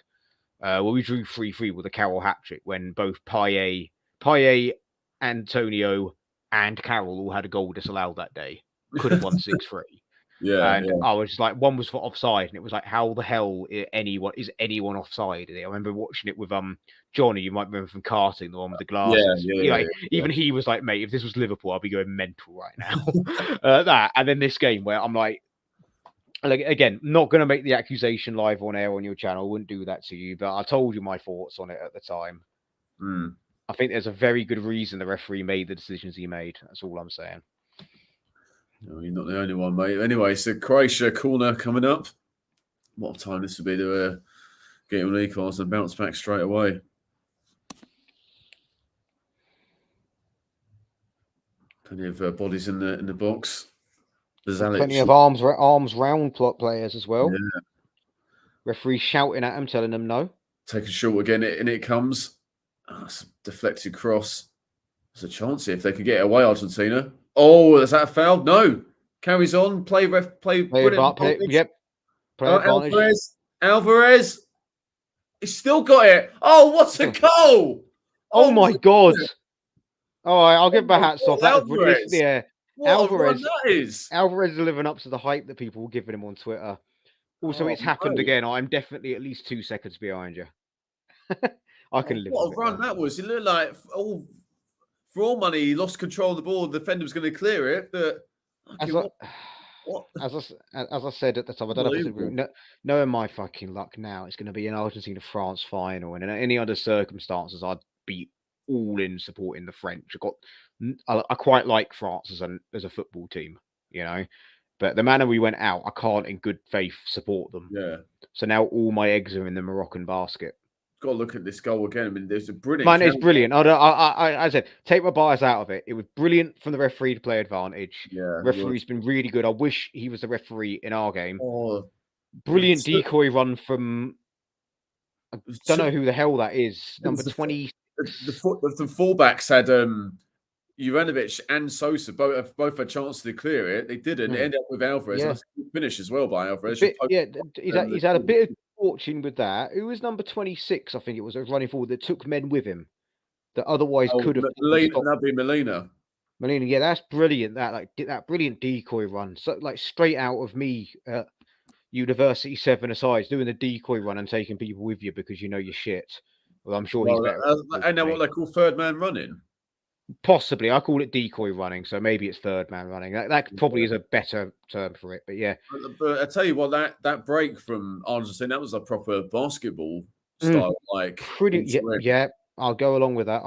Well, we drew 3-3 with a Carroll hat-trick when both Payet, Antonio, and Carroll all had a goal disallowed that day. Could have won 6-3. I was just like, one was for offside, and it was like, how the hell is anyone offside? I remember watching it with Johnny, you might remember from karting, the one with the glasses. Even he was like, mate, if this was Liverpool, I'd be going mental right now. And then this game where I'm like, again, not going to make the accusation live on air on your channel. I wouldn't do that to you, but I told you my thoughts on it at the time. I think there's a very good reason the referee made the decisions he made. That's all I'm saying. No, you're not the only one, mate. Anyway, so Croatia corner coming up. What time this would be to get him an equaliser and bounce back straight away. Plenty of bodies in the box. Plenty of arms round plot players as well. Yeah. Referee shouting at him, telling them no. Take a short again, and it comes. It's a deflected cross. There's a chance here if they could get it away, Argentina. Oh, is that a foul? No. Carries on. Play brilliant. Yep. Alvarez. He's still got it. Oh, what's a goal! Oh my God. All right, I'll give my hats off. Alvarez. Alvarez, that is. Alvarez is living up to the hype that people were giving him on Twitter. Also, it's happened again. I'm definitely at least 2 seconds behind you. I can live with it. What a run that was. It looked like, for all money, he lost control of the ball. The defender was going to clear it, but... As I said at the time, I don't know if knowing my fucking luck now, it's going to be an Argentina-France final, and in any other circumstances, I'd be all in supporting the French. I quite like France as a football team, you know. But the manner we went out, I can't in good faith support them. Yeah. So now all my eggs are in the Moroccan basket. Got to look at this goal again. I mean, there's a brilliant. Man, it's brilliant. I said, take my bias out of it. It was brilliant from the referee to play advantage. Yeah. Referee's been really good. I wish he was the referee in our game. Oh, Brilliant decoy run from. I don't know who the hell that is. Number 20. The fullbacks had Juranovic and Sosa both had chances to clear it. They didn't. It ended up with Alvarez. Yeah. That's a good finish as well by Alvarez. He's had a bit of fortune with that. Who was number 26? I think it was running forward that took men with him that otherwise could have. That'd be Molina. Molina, yeah, that's brilliant. That brilliant decoy run, so like straight out of me. University 7-a-side doing the decoy run and taking people with you because you know you're shit. Well, I'm sure he's better. And now what they call third man running. Possibly, I call it decoy running, so maybe it's third man running. That probably is a better term for it. But yeah, but I tell you what, that break from Argentina, that was a proper basketball style, like pretty. Yeah, I'll go along with that.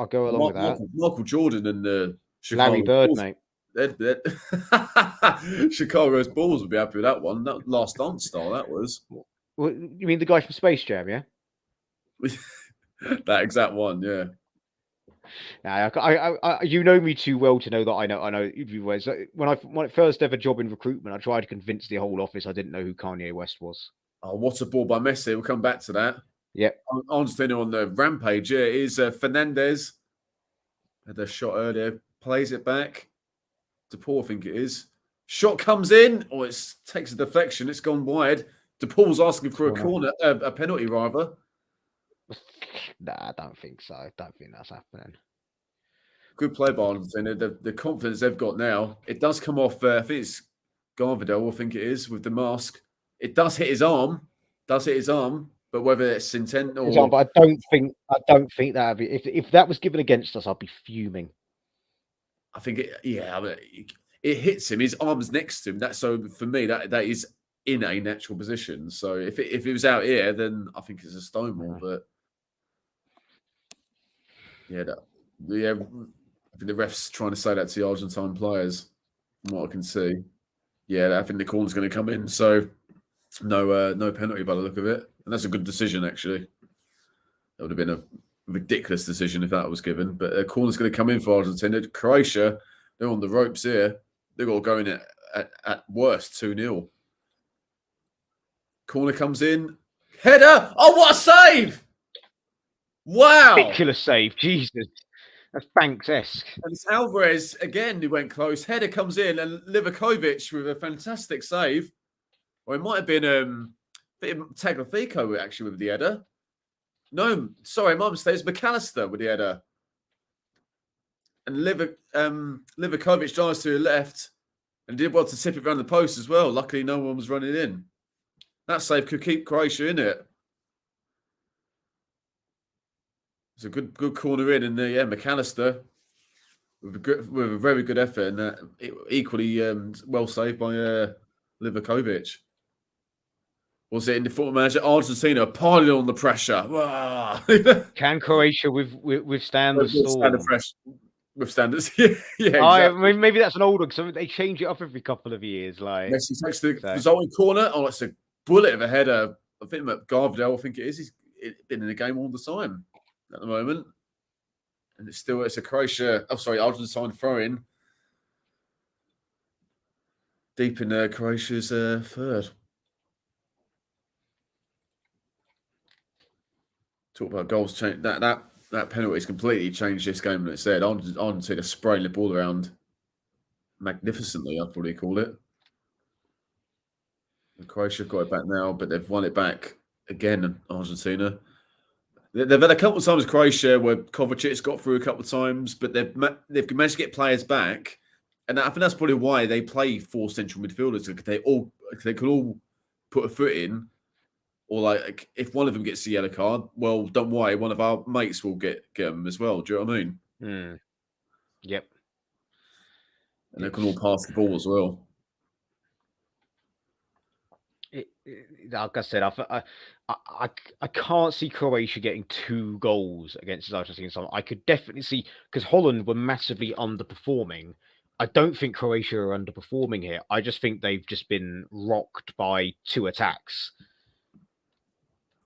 Michael Jordan and the Chicago Larry Bird, Bulls, mate. Chicago's Bulls would be happy with that one. That last dance style, that was. Well, you mean the guy from Space Jam, yeah? That exact one, yeah. I you know me too well to know that I know everywhere. So when first ever job in recruitment, I tried to convince the whole office I didn't know who Kanye West was. Oh, what a ball by Messi! We'll come back to that. Yep. Argentina on the rampage. Yeah, it is Fernandez. Had a shot earlier. Plays it back. DePaul, I think it is. Shot comes in, or it takes a deflection. It's gone wide. DePaul's asking for a corner, a penalty rather. Nah, I don't think so. I don't think that's happening. Good play by Argentina. The confidence they've got now. It does come off. I think it's Garvidal. I think it is with the mask. It does hit his arm. But whether it's intent or, but I don't think that. If that was given against us, I'd be fuming. I think it hits him. His arm's next to him. So for me, that is in a natural position. So if it was out here, then I think it's a stonewall. But I think the refs trying to say that to the Argentine players, from what I can see. Yeah, I think the corner's going to come in. So no penalty by the look of it, and that's a good decision actually. That would have been a ridiculous decision if that was given, but a corner's going to come in for Argentina. Croatia, they're on the ropes here. They've got to go in at worst 2-0. Corner comes in. Header! Oh, what a save! Wow! Ridiculous save. Jesus. That's Banks-esque. And it's Alvarez again who went close. Header comes in, and Livakovic with a fantastic save. Or it might have been Tagliafico actually with the header. No, sorry, my mistake. It's McAllister with the header. And Livakovic dives to the left and did well to tip it around the post as well. Luckily, no one was running in. That save could keep Croatia in it. It's a good corner in, and McAllister with a very good effort, and equally well saved by Livakovic. Was it in the football manager? Argentina piling on the pressure. Can Croatia withstand the storm? Withstand it. Yeah, exactly. I mean, maybe that's an old one because they change it up every couple of years. Like Messi takes the resulting corner. Oh, it's a bullet of a header. I think Garvidal, I think it is. He's been in the game all the time at the moment, and it's a Argentine throw-in deep in Croatia's third. Talk about goals change. That penalty's completely changed this game. And it said Argentina spraying the ball around magnificently. I'd probably call it. Croatia have got it back now, but they've won it back again. Argentina. They've had a couple of times Croatia where Kovacic's got through a couple of times, but they've managed to get players back, and I think that's probably why they play 4 central midfielders. They can all put a foot in. Or like, if one of them gets the yellow card, well, don't worry, one of our mates will get them as well. Do you know what I mean? Yep. And they can all pass the ball as well. Like I said, I can't see Croatia getting 2 goals against Argentina. So I could definitely see, because Holland were massively underperforming. I don't think Croatia are underperforming here. I just think they've just been rocked by 2 attacks.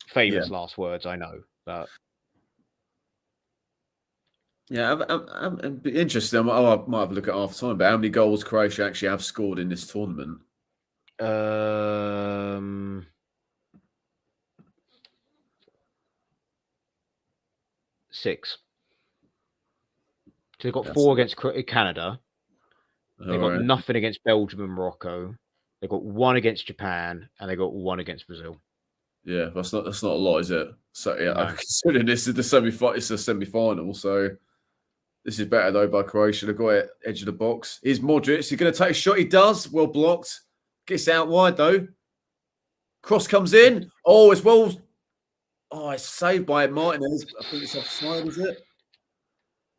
Famous last words, I know, but yeah, it'd be interesting. I might have a look at half time. But how many goals Croatia actually have scored in this tournament? 6. So they've got 4 against Canada. They've got nothing against Belgium and Morocco. They've got 1 against Japan, and they got 1 against Brazil. Yeah, that's not a lot, is it? So yeah, no. Considering this is the semi-final, so this is better though by Croatia. They've got it edge of the box. Here's Modric. He's going to take a shot. He does. Well blocked. Gets out wide though. Cross comes in. Oh, as well. Oh, it's saved by Martinez. I think it's offside, is it?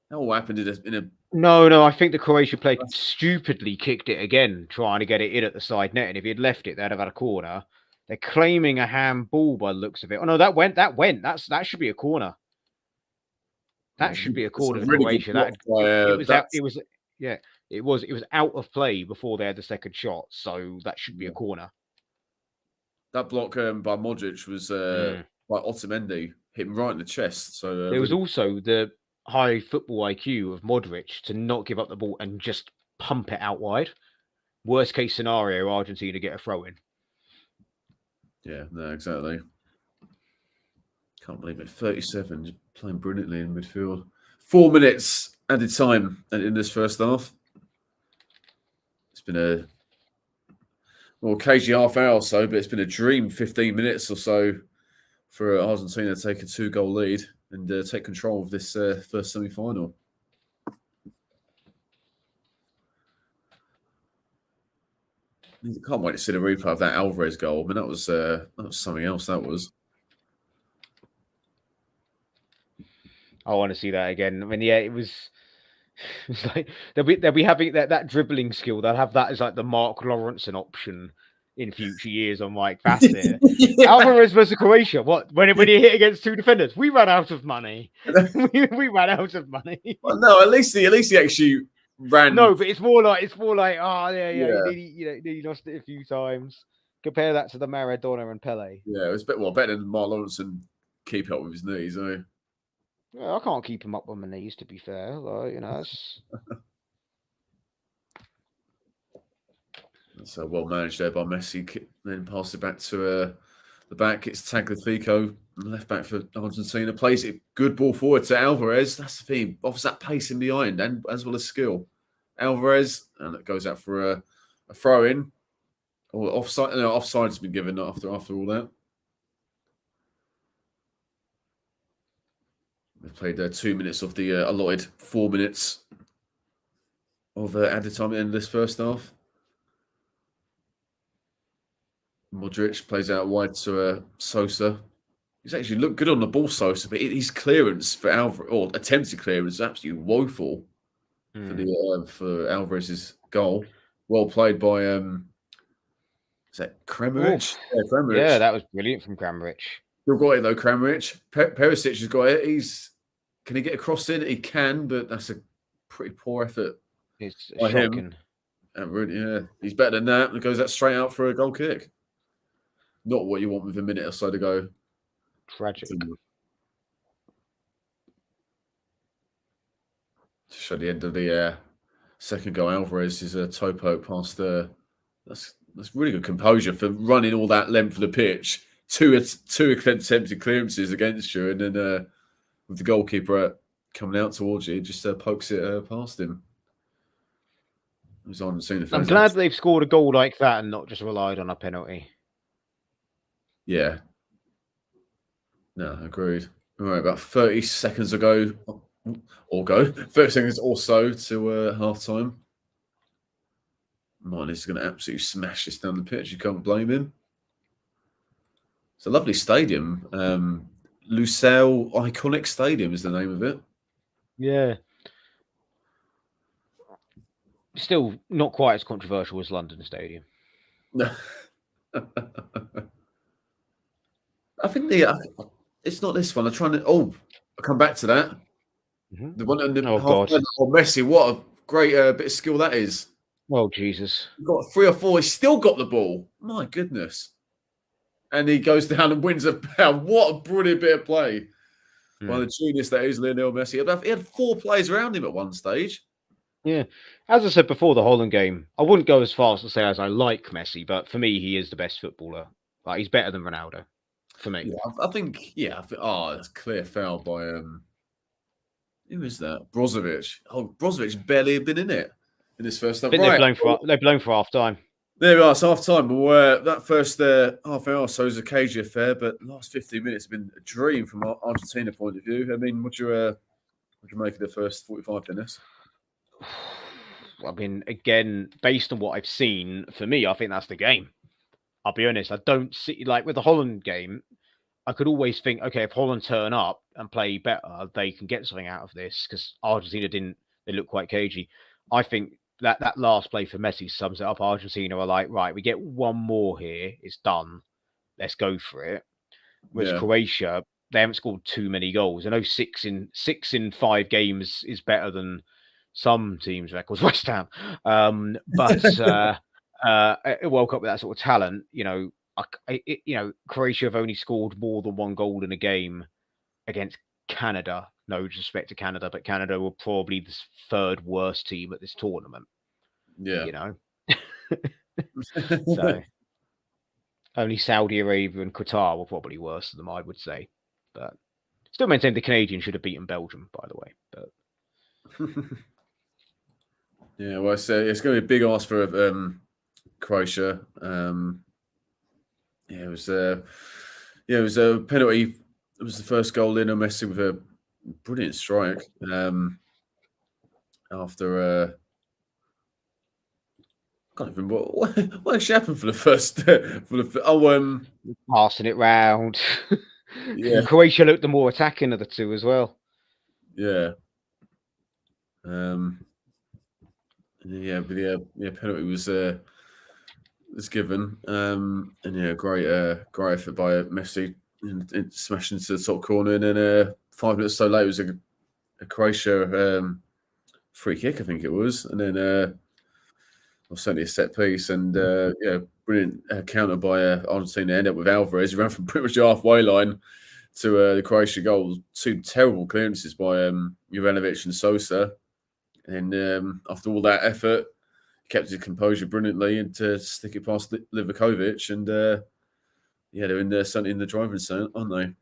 That all happened in a. No. I think the Croatia player stupidly kicked it again, trying to get it in at the side net. And if he had left it, they'd have had a corner. They're claiming a handball by the looks of it. Oh no, that went. That should be a corner. That should be a corner to Croatia. It was out of play before they had the second shot, so that should be a corner. That block by Modric was by Otamendi, hit him right in the chest. So there was also the high football IQ of Modric to not give up the ball and just pump it out wide. Worst case scenario, Argentina get a throw in. Yeah, no, exactly. Can't believe it. 37, just playing brilliantly in midfield. 4 minutes added time in this first half. It's been a cagey half hour or so, but it's been a dream 15 minutes or so for Argentina to take a 2-goal lead and take control of this first semi-final. I can't wait to see the replay of that Alvarez goal. I mean, that was something else. That was. I want to see that again. I mean, yeah, it was like they'll be having that dribbling skill. They'll have that as like the Mark Lawrenson option in future years. I'm like, that's it. Yeah. Alvarez versus Croatia. What when he hit against 2 defenders? We ran out of money. we ran out of money. Well, no, at least he actually ran. No, but it's more like he lost it a few times. Compare that to the Maradona and Pele. Yeah, it was better than Mark Lawrenson keep up with his knees. I can't keep him up on my knees, to be fair. Like, So well managed there by Messi. Then pass it back to the back. It's Tagliafico, left back for Argentina. Plays it good ball forward to Alvarez. That's the thing. Offers that pace in behind and as well as skill. Alvarez, and it goes out for a throw in. Or offside. No, offside's been given after all that. They've played 2 minutes of the allotted 4 minutes of added time in this first half. Modric plays out wide to Sosa. He's actually looked good on the ball, Sosa, but his clearance for Alvarez, or attempted clearance, is absolutely woeful for Alvarez's goal. Well played by is that Kramaric? Yeah, Kramaric. Yeah, that was brilliant from Kramaric. You've got it though, Kramaric. Perisic has got it. Can he get a cross in? He can, but that's a pretty poor effort. It's shocking. Really, yeah, he's better than that. It goes that straight out for a goal kick. Not what you want with a minute or so to go. Tragic. To show the end of the second goal, Alvarez is a toe poke past the. That's really good composure for running all that length of the pitch. Two attempted clearances against you, and then with the goalkeeper coming out towards you, just pokes it past him. I'm glad they've scored a goal like that and not just relied on a penalty. Yeah. No, agreed. All right, about 30 seconds ago, 30 seconds or so to half time. Martinez is going to absolutely smash this down the pitch. You can't blame him. It's a lovely stadium. Lusail Iconic Stadium is the name of it. Yeah. Still not quite as controversial as London Stadium. No. I think it's not this one. I'm trying to. I'll come back to that. Mm-hmm. The one on the God. Messi. What a great bit of skill that is. Oh, Jesus. Got 3 or 4. He's still got the ball. My goodness. And he goes down and wins a pound. What a brilliant bit of play by the genius that is Lionel Messi. He had 4 players around him at one stage. Yeah. As I said before the Holland game, I wouldn't go as far as to say as I like Messi, but for me, he is the best footballer. Like, he's better than Ronaldo, for me. Yeah, I think, oh, that's clear foul by, who is that? Brozovic. Oh, Brozovic barely had been in it in this first I half. think Right. they're blown for half time. There we are. It's half time. Well, that first half hour or so is a cagey affair, but the last 15 minutes have been a dream from Argentina point of view. I mean, what do you make of the first 45 minutes? I mean, again, based on what I've seen, for me, I think that's the game. I'll be honest. I don't see, like, with the Holland game, I could always think, okay, if Holland turn up and play better, they can get something out of this, because Argentina didn't. They look quite cagey. I think that last play for Messi sums it up. Argentina are like, right, we get one more here, it's done. Let's go for it. Whereas Yeah. Croatia, they haven't scored too many goals. I know 6 in 5 games is better than some teams' records, West Ham. But a World Cup with that sort of talent, Croatia have only scored more than 1 goal in a game against Canada. No disrespect to Canada, but Canada were probably the 3rd worst team at this tournament. Yeah. So only Saudi Arabia and Qatar were probably worse than them, I would say. But still maintain the Canadians should have beaten Belgium, by the way. But yeah, well, it's going to be a big ask for Croatia. It was a penalty. It was the first goal in. Messi with a brilliant strike. After can't even what actually happened for the first passing it round. Yeah. Croatia looked the more attacking of the two as well. Yeah. But penalty was given. And great effort by Messi and smashing into the top corner. And then 5 minutes so late, it was a Croatia free kick, I think it was. And then certainly a set piece. And brilliant counter by Argentina. Ended up with Alvarez. He ran from pretty much the halfway line to the Croatia goal. 2 terrible clearances by Juranovic and Sosa. And after all that effort, he kept his composure brilliantly and to stick it past Livakovic. And they're in there, certainly in the driving seat, aren't they?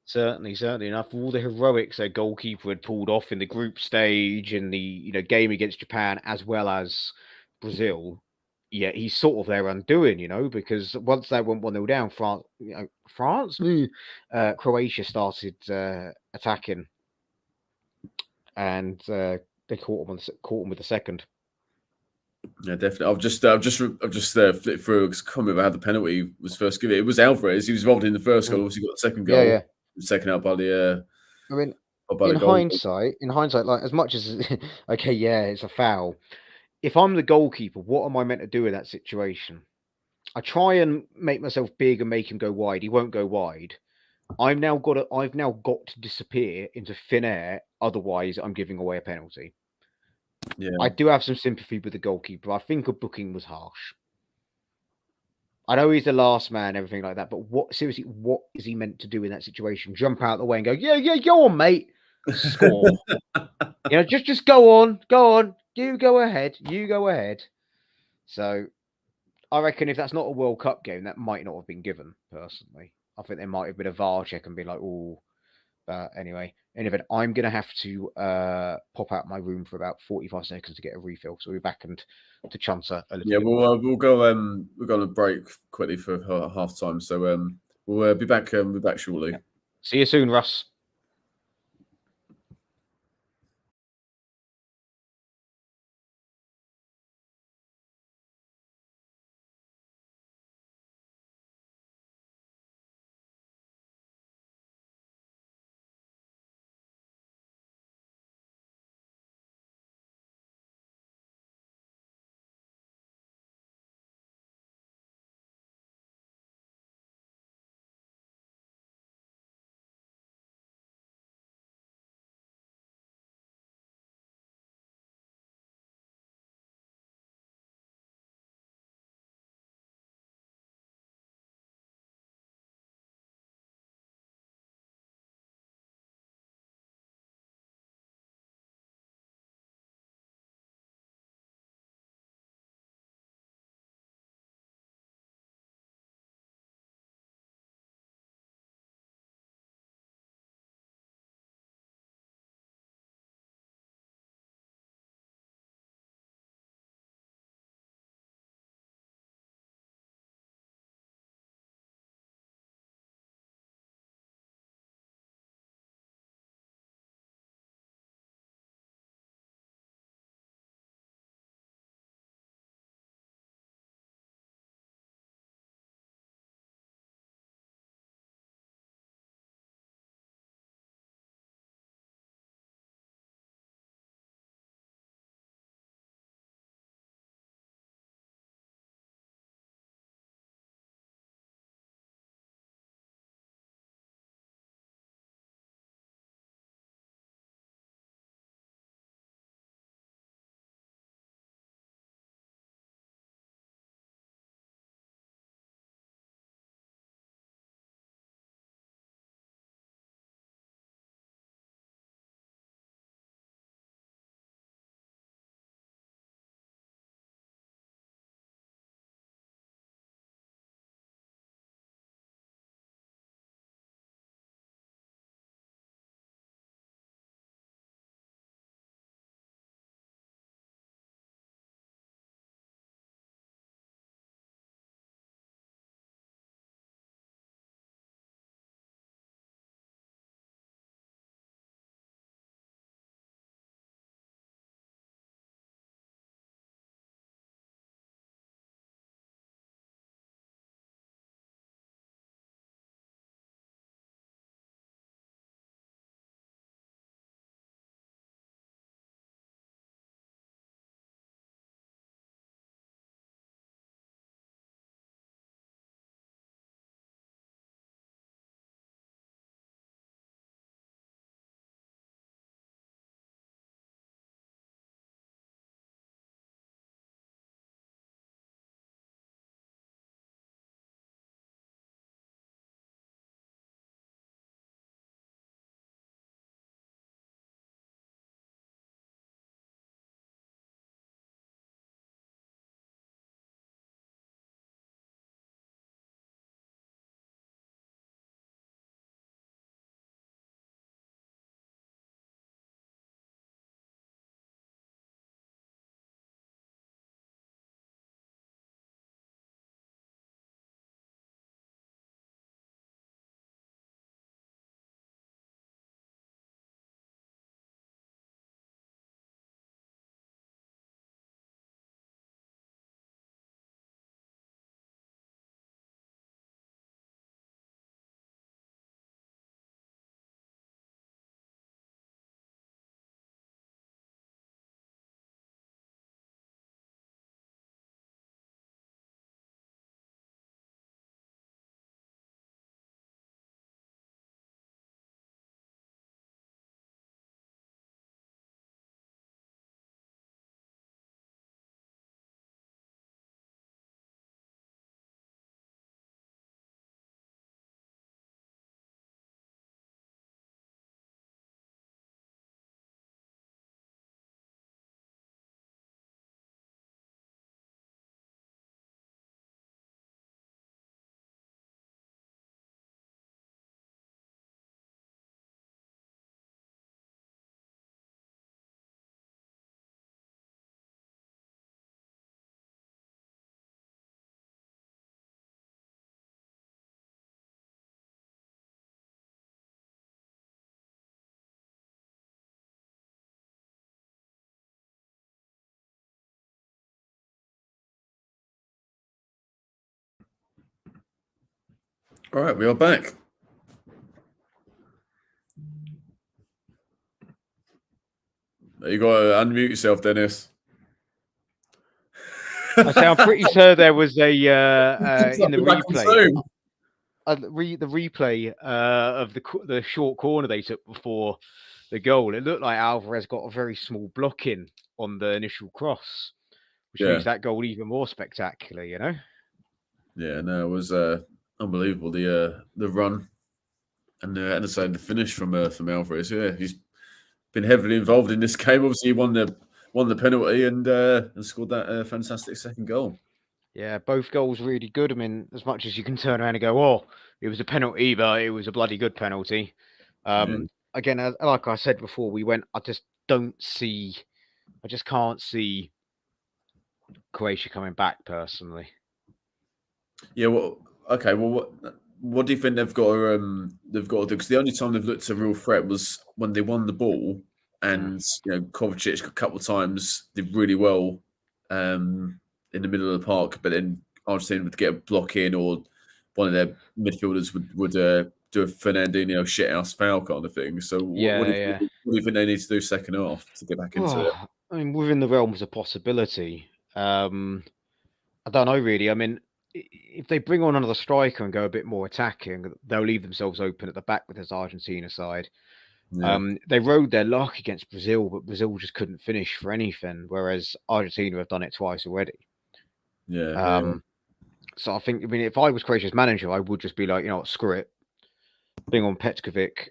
Certainly. And after all the heroics their goalkeeper had pulled off in the group stage, in the game against Japan as well as Brazil, he's sort of their undoing, because once they went 1-0 down, Croatia started attacking, and they caught him with the second. Yeah, definitely. I've just flipped through because I can't remember how the penalty was first given. It was Alvarez. He was involved in the first goal. Obviously, got the second goal. Yeah. Second out by the. I mean, by in hindsight, like, as much as okay, it's a foul. If I'm the goalkeeper, what am I meant to do in that situation? I try and make myself big and make him go wide. He won't go wide. I've now got to disappear into thin air. Otherwise, I'm giving away a penalty. Yeah. I do have some sympathy with the goalkeeper. I think a booking was harsh. I know he's the last man, everything like that, but what is he meant to do in that situation? Jump out the way and go, go on, mate, score. Just go on. You go ahead. So I reckon if that's not a World Cup game, that might not have been given. Personally, I think there might have been a VAR check and be like, oh. But anyway, I'm going to have to pop out my room for about 45 seconds to get a refill. So we'll be back and to chunter a little bit. We'll go on a break quickly for half time. So we'll be back. We'll be back shortly. Yeah. See you soon, Russ. All right, we are back. You got to unmute yourself, Dennis. I say I'm pretty sure there was a in the Back on replay. Zoom. The replay of the short corner they took before the goal. It looked like Alvarez got a very small block in on the initial cross, which makes that goal even more spectacular. You know. Yeah, no, it was unbelievable the run and the finish from Alvarez. Yeah, he's been heavily involved in this game. Obviously, he won the penalty and scored that fantastic second goal. Yeah, both goals really good. I mean, as much as you can turn around and go, "Oh, it was a penalty," but it was a bloody good penalty. Again, like I said before, I just can't see Croatia coming back personally. Yeah, well, okay. Well, what do you think they've got to do? Because the only time they've looked a real threat was when they won the ball, and Kovacic a couple of times did really well in the middle of the park, but then Argentina would get a block in, or one of their midfielders would do a Fernandinho shithouse foul kind of thing. So, what do you think they need to do second half to get back into it? I mean, within the realms of possibility, I don't know really. I mean, if they bring on another striker and go a bit more attacking, they'll leave themselves open at the back with this Argentina side. Yeah. They rode their luck against Brazil, but Brazil just couldn't finish for anything, whereas Argentina have done it twice already. Yeah. So I think, I mean, if I was Croatia's manager, I would just be like, you know what, screw it. Bring on Petkovic,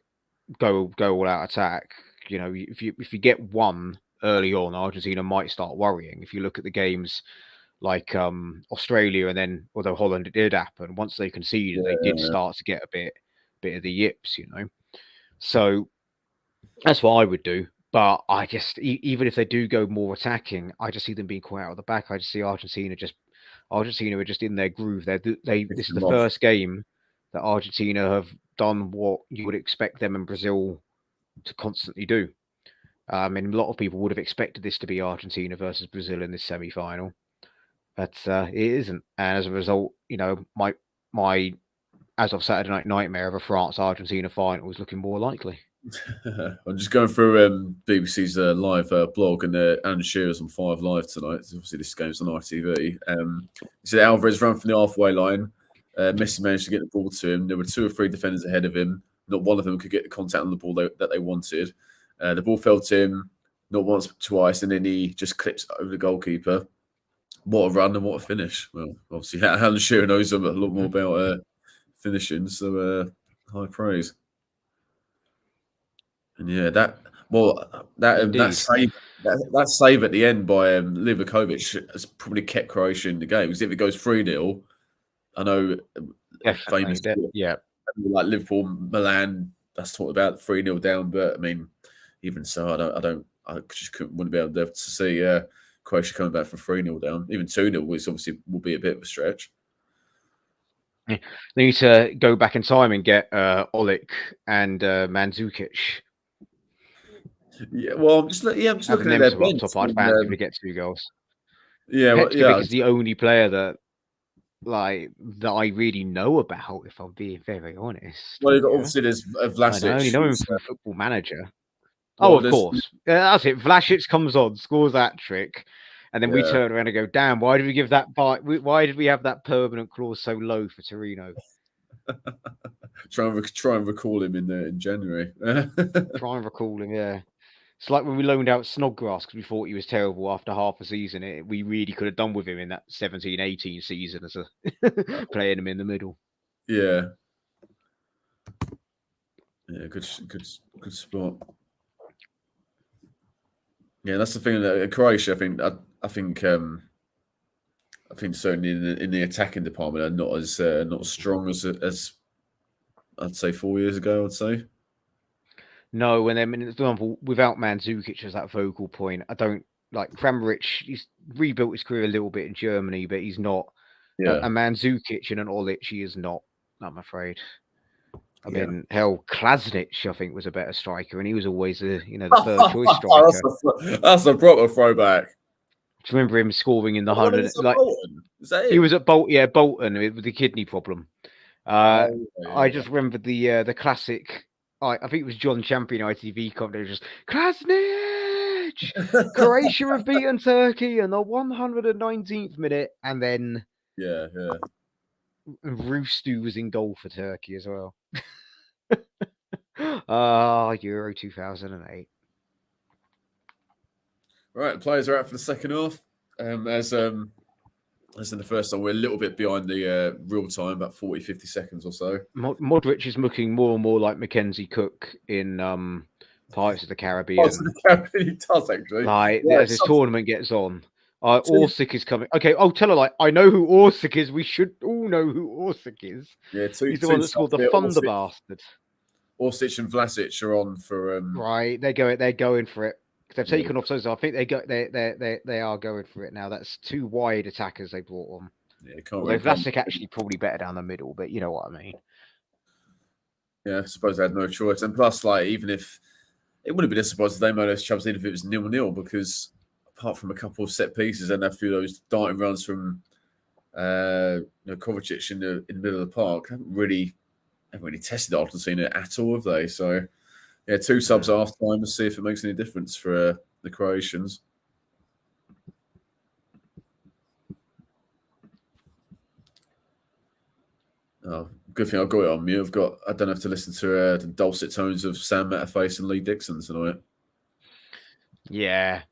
go all out attack. You know, if you get one early on, Argentina might start worrying. If you look at the games like Australia, and then although Holland, it did happen. Once they conceded, they did start to get a bit of the yips, you know. So that's what I would do. But I just, even if they do go more attacking, I just see them being caught out of the back. I just see Argentina are just in their groove. This is the first game that Argentina have done what you would expect them and Brazil to constantly do. And a lot of people would have expected this to be Argentina versus Brazil in this semi-final, but it isn't. And as a result, you know, my as of Saturday night nightmare of a France-Argentina final is looking more likely. I'm just going through BBC's live blog, and Alan Shearer's on 5 Live tonight. Obviously, this game's on ITV. He said Alvarez ran from the halfway line. Messi managed to get the ball to him. There were 2 or 3 defenders ahead of him. Not one of them could get the contact on the ball that they wanted. The ball fell to him not once but twice, and then he just clips over the goalkeeper. What a run and what a finish. Well, obviously, Alan Shearer knows a lot more about finishing, so high praise. And yeah, that save at the end by Livakovic has probably kept Croatia in the game. Because if it goes 3-0, I know famous, like Liverpool, Milan, that's talked about 3-0 down. But I mean, even so, I just wouldn't be able to see Croatia coming back from 3-0 down. Even 2-0, which obviously will be a bit of a stretch. Yeah. They need to go back in time and get Olic and Mandzukic. Yeah, well, I'm just looking at their bench. I'd fancy to get 2 goals. Yeah, Petkovic is the only player that I really know about, if I'm being very honest. Well, obviously there's Vlasic. I only know him from Football Manager. Well, of course. That's it. Vlasic comes on, scores that trick, and then we turn around and go, damn, why did we give that why did we have that permanent clause so low for Torino? Try and recall him in January. Try and recall him, yeah. It's like when we loaned out Snodgrass because we thought he was terrible after half a season. We really could have done with him in that 17-18 season as a playing him in the middle. Yeah. Yeah, good spot. Yeah, that's the thing that Croatia. I think certainly in the attacking department are not as strong as I'd say 4 years ago. I'd say. No, and then, for example, without Mandzukic as that focal point, I don't like Kramaric. He's rebuilt his career a little bit in Germany, but he's not. A Mandzukic and an Olic, he is not. I'm afraid. I mean, hell, Klasnic, I think, was a better striker, and he was always the third choice striker. That's a proper throwback. Do you remember him scoring in the 100? Like, he was at Bolton with the kidney problem. I yeah. just remember the classic. I think it was John Champion ITV commentator just Krasnich! Croatia have beaten Turkey in the 119th minute, and then Yeah. Roostu was in goal for Turkey as well. Euro 2008. Right, players are out for the second half. As in the first time, we're a little bit behind the real time, about 40, 50 seconds or so. Modric is looking more and more like Mackenzie Cook in Pirates of the Caribbean. Oh, so the Caribbean, he does actually. Like Yeah, as this tournament gets on. Orsic is coming. Okay, tell her like I know who Orsic is. We should all know who Orsic is. Yeah, He's the one that scored the Thunder Bastard. Orsic and Vlasic are on for Right, they're going for it. They've taken off so I think they are going for it now. That's two wide attackers they brought on. Yeah, Although Vlasic actually probably better down the middle, but you know what I mean. Yeah, I suppose they had no choice. And plus, like, even if it wouldn't be a surprise if they made those Champions League if it was 0-0, because apart from a couple of set pieces and a few of those darting runs from Kovacic in the middle of the park, haven't really tested Argentina at all, have they? So yeah, 2 subs half time to see if it makes any difference for the Croatians. Oh, good thing I've got it on mute. I don't have to listen to the dulcet tones of Sam Matterface and Lee Dixon tonight. Yeah.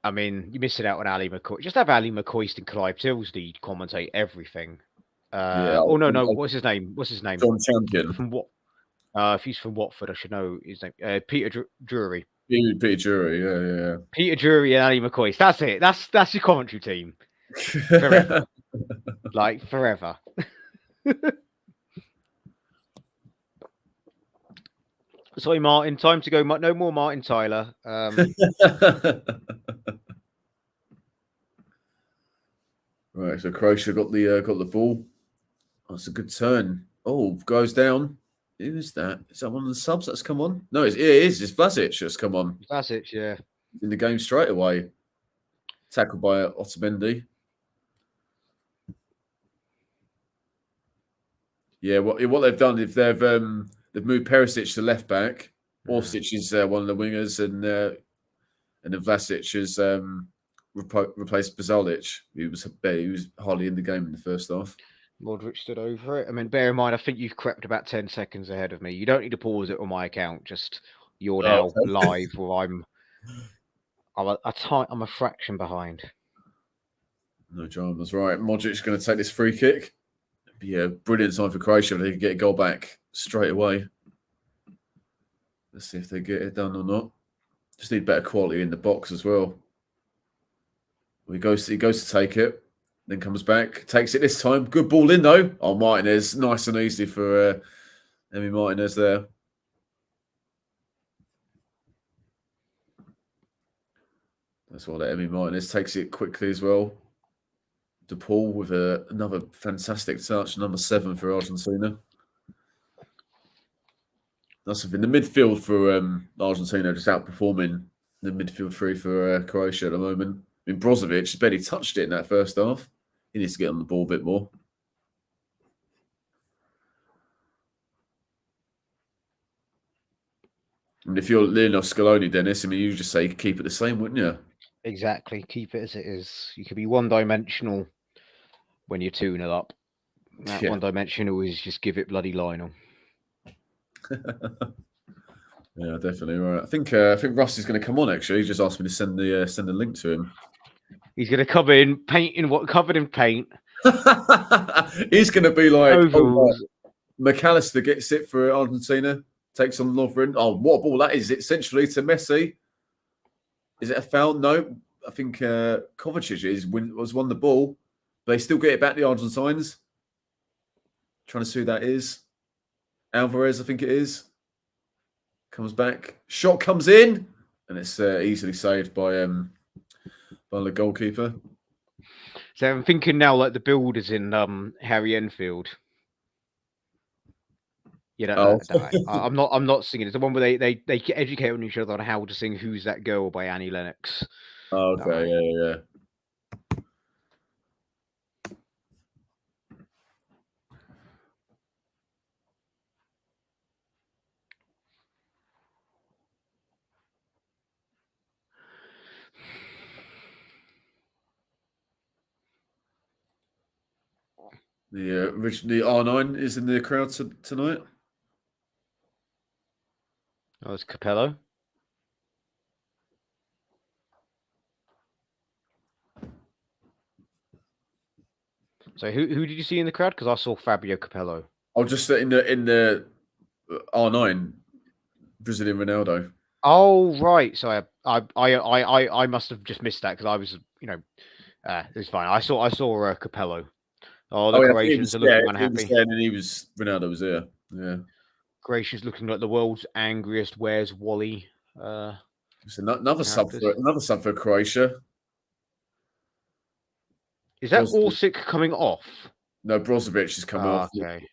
I mean, you're missing out on Ali McCoy. Just have Ali McCoist and Clive Tilsley commentate everything. Yeah. Oh no. What's his name? John Champion. From what? If he's from Watford, I should know his name. Peter Drury. Peter Drury. Yeah. Peter Drury and Ali McCoist. That's it. That's your commentary team. Forever. Like forever. Sorry, Martin. Time to go. No more Martin Tyler. Right, so Croatia got the ball. That's a good turn. Oh, goes down. Who is that? Is that one of the subs that's come on? No, it is. It's Vlasic that's come on. Vlasic, yeah. In the game straight away. Tackled by Otamendi. Yeah, what they've done, if they've moved Perisic to left back, Orsic is one of the wingers, and then Vlasic has replaced Bazalic. He was hardly in the game in the first half. Modric stood over it. I mean, bear in mind, I think you've crept about 10 seconds ahead of me. You don't need to pause it on my account. Just you're now live, where I'm a fraction behind. No dramas, right? Modric's going to take this free kick. Yeah, brilliant time for Croatia. They can get a goal back straight away. Let's see if they get it done or not. Just need better quality in the box as well. He goes to take it, then comes back, takes it this time. Good ball in though. Oh, Martinez, nice and easy for Emi Martinez there. That's why Emi Martinez takes it quickly as well. De Paul with another fantastic touch, number 7 for Argentina. That's something. The midfield for Argentina just outperforming the midfield 3 for Croatia at the moment. I mean, Brozovic barely touched it in that first half. He needs to get on the ball a bit more. And if you're Lionel Scaloni, Dennis, I mean, you just say keep it the same, wouldn't you? Exactly. Keep it as it is. You could be one-dimensional when you're 2-0 up. That one-dimensional is just give it bloody Lionel. Yeah, definitely right. I think Russ is going to come on. Actually, he just asked me to send the link to him. He's going to come in covered in paint. He's going to be like McAllister gets it for Argentina, takes on Lovren. Oh, what a ball that is! Essentially to Messi. Is it a foul? No, I think Kovacic was won the ball. They still get it back, the Argentines. Trying to see who that is. Alvarez, I think it is. Comes back. Shot comes in. And it's easily saved by the goalkeeper. So I'm thinking now like the builders in Harry Enfield. You know, I'm not singing. It's the one where they educate on each other on how to sing "Who's That Girl" by Annie Lennox. Oh, okay, yeah. The R9 is in the crowd tonight. Oh, it's Capello. So who did you see in the crowd? Because I saw Fabio Capello. I'll just in the R9, Brazilian Ronaldo. Oh right, so I must have just missed that because I was it's fine. I saw Capello. Oh, the Croatians are looking unhappy. Ronaldo was there. Yeah, Croatians looking like the world's angriest. Where's Wally? it's another sub for Croatia. Is that Orsic coming off? No, Brozovic is coming off. Okay.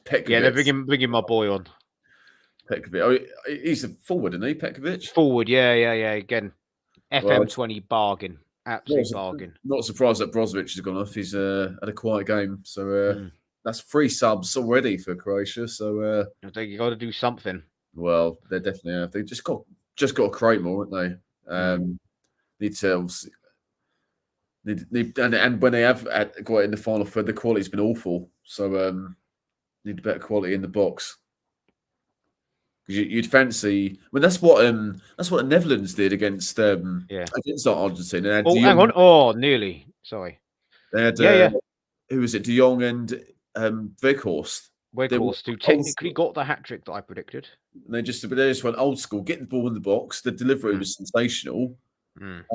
Petkovic. Yeah, they're bringing my boy on. Petkovic. Oh, he's a forward, isn't he? Petkovic. Forward, yeah. Again, FM20 bargain, absolute bargain. Not surprised that Brozovic has gone off. He's had a quiet game, so that's 3 subs already for Croatia. So I think you got to do something. Well, they definitely have. They just got to create more, haven't they? Need to obviously. And when they have got it in the final third, the quality's been awful. So need better quality in the box. Because you'd fancy. I mean, that's what the Netherlands did against Argentina. Hang on. Oh, nearly. Sorry. They had who was it? De Jong and Weghorst. Weghorst, who technically got the hat trick that I predicted. And they just went old school, get the ball in the box. The delivery was sensational. And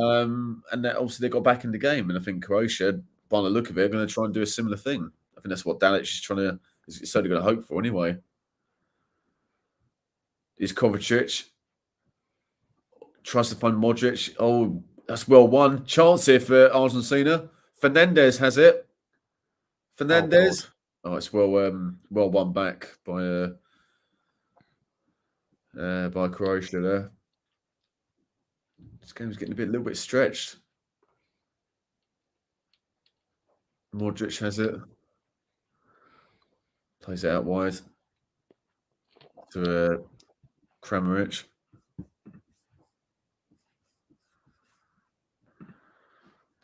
then obviously they got back in the game, and I think Croatia, by the look of it, are going to try and do a similar thing. I think that's what Dalic is certainly going to hope for anyway. Is Kovacic tries to find Modric? Oh, that's well won. Chance here for Argentina. Fernandez has it. Fernandez. Oh, it's well won back by Croatia there. This game's getting a little bit stretched. Modric has it. Plays it out wide to Kramaric.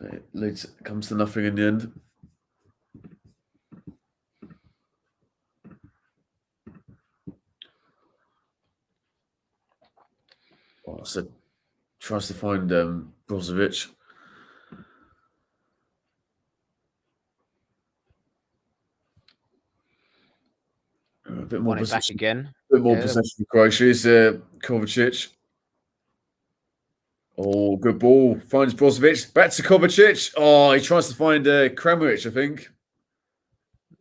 But it comes to nothing in the end. Oh, so tries to find Brozovic. A bit more possession again. A bit more possession for Croatia is Kovacic. Oh, good ball. Finds Brozovic. Back to Kovacic. Oh, he tries to find Kramaric, I think.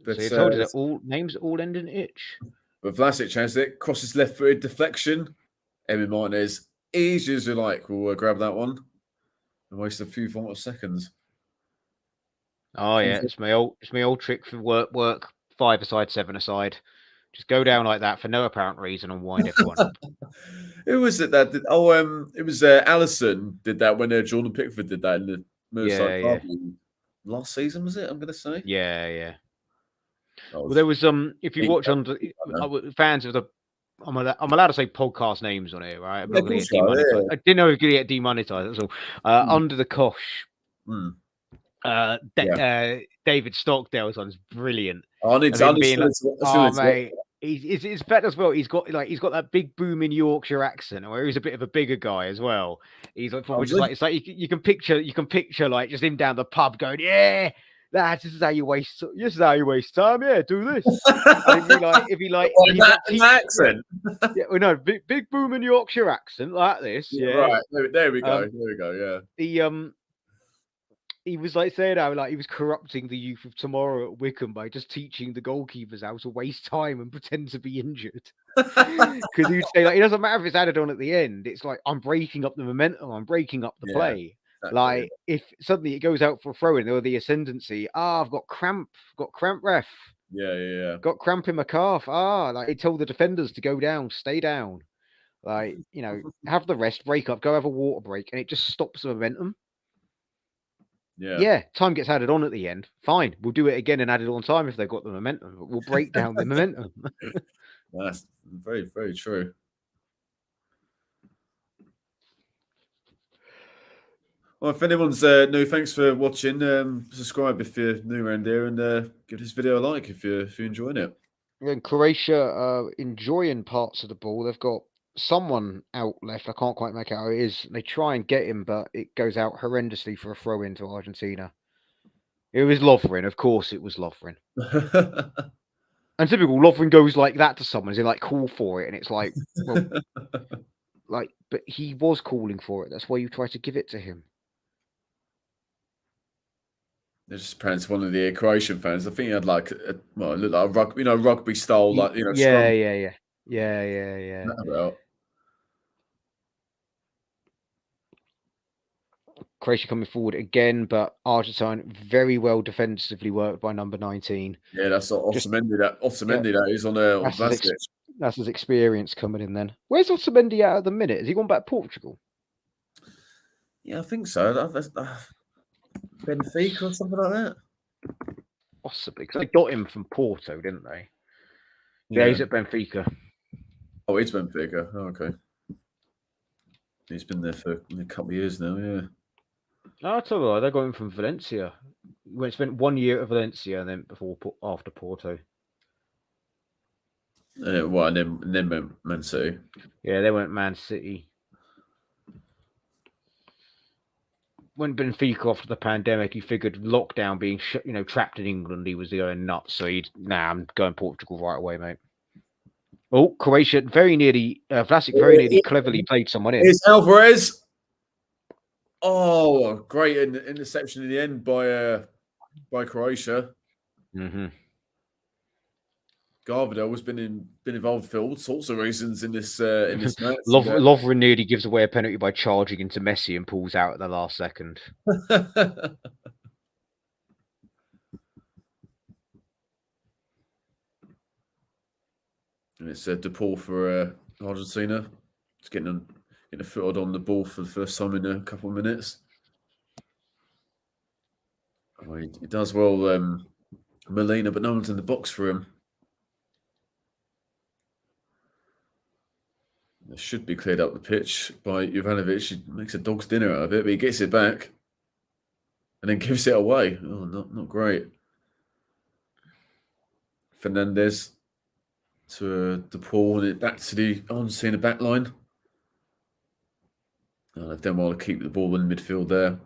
But, so you told you that all names all end in itch. But Vlasic has it. Crosses left-footed deflection. Emi Martinez, easy as you like, will grab that one and waste a few final seconds. Oh yeah, it's my old trick for work 5 aside, 7 aside. Just go down like that for no apparent reason and wind everyone up. Who was it that did? Oh, it was Allison did that when Jordan Pickford did that in the Merseyside last season, was it? I'm going to say. Yeah. Well, there was if you watch on fans of the, I'm allowed to say podcast names on here, right? I'm not going to get demonetized. I didn't know we were going to get demonetized. That's all. Under the Kosh. David Stockdale's one is brilliant. Mate, it's better as well. He's got that big booming Yorkshire accent, where he's a bit of a bigger guy as well. He's like, it's like you can picture like just him down the pub going, yeah. This is how you waste time. Yeah, do this. if he accent. Yeah, well, no, big booming Yorkshire accent like this. Yeah, right. There we go. Yeah. He was like saying how like he was corrupting the youth of tomorrow at Wickham by just teaching the goalkeepers how to waste time and pretend to be injured. Because he would say like it doesn't matter if it's added on at the end. It's like I'm breaking up the momentum. I'm breaking up the play. Exactly. Like if suddenly it goes out for a throw in or the ascendancy, I've got cramp ref. Yeah. Got cramp in my calf. Like he told the defenders to go down, stay down. Like, have the rest, break up, go have a water break, and it just stops the momentum. Yeah, time gets added on at the end. Fine, we'll do it again and add it on time if they've got the momentum. But we'll break down the momentum. That's very, very true. Well, if anyone's new, thanks for watching. Subscribe if you're new around here, and give this video a like if you're enjoying it. And Croatia enjoying parts of the ball. They've got someone out left. I can't quite make out who it is. They try and get him, but it goes out horrendously for a throw into Argentina. It was Lovren, of course. It was Lovren. And typical Lovren goes like that to someone. He's like, call for it, and it's like, well, like, but he was calling for it. That's why you try to give it to him. There's just apparently one of the Croatian fans. I think he had like it looked like a rugby, rugby style, like Yeah. About. Croatia coming forward again, but Argentina very well defensively worked by number 19. Yeah, that's Otamendi. That is on Vlasic. That's his experience coming in then. Where's Otamendi at the minute? Has he gone back to Portugal? Yeah, I think so. That's Benfica or something like that. Possibly, because they got him from Porto, didn't they? Yeah, he's at Benfica. Oh, it's Benfica. Oh, okay. He's been there for a couple of years now, yeah. No, I tell you what, they got him from Valencia. He spent 1 year at Valencia and then after Porto. And then Man City. Yeah, they went Man City. When Benfica after the pandemic, he figured lockdown being trapped in England, he was going nuts. So I'm going Portugal right away, mate. Oh, Croatia very nearly, Vlasic very nearly cleverly played someone in. It's Alvarez. Oh, great interception in the end by Croatia. Mm-hmm. Garvidal has been involved for all sorts of reasons in this match. Lovren nearly gives away a penalty by charging into Messi and pulls out at the last second. And it's DePaul for Argentina. It's getting a foot on the ball for the first time in a couple of minutes. Oh, he does well, Molina, but no one's in the box for him. It should be cleared up the pitch by Jovanovic. He makes a dog's dinner out of it, but he gets it back and then gives it away. Oh, not great. Fernandez to DePaul and it back to the Argentina back line. They've done well to keep the ball in midfield there.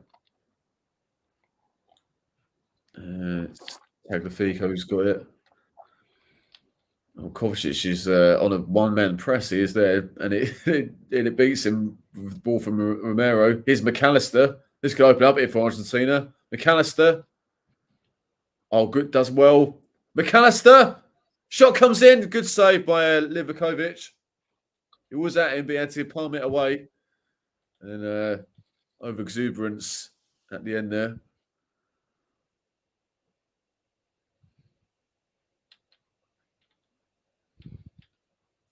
Tagliafico's got it. Oh, Kovacic is on a one-man press. He is there, and it beats him with the ball from Romero. Here's McAllister. This could open up here for Argentina. McAllister. Oh, good. Does well. McAllister. Shot comes in. Good save by Livakovic. It was at him, but he had to palm it away. And over exuberance at the end there.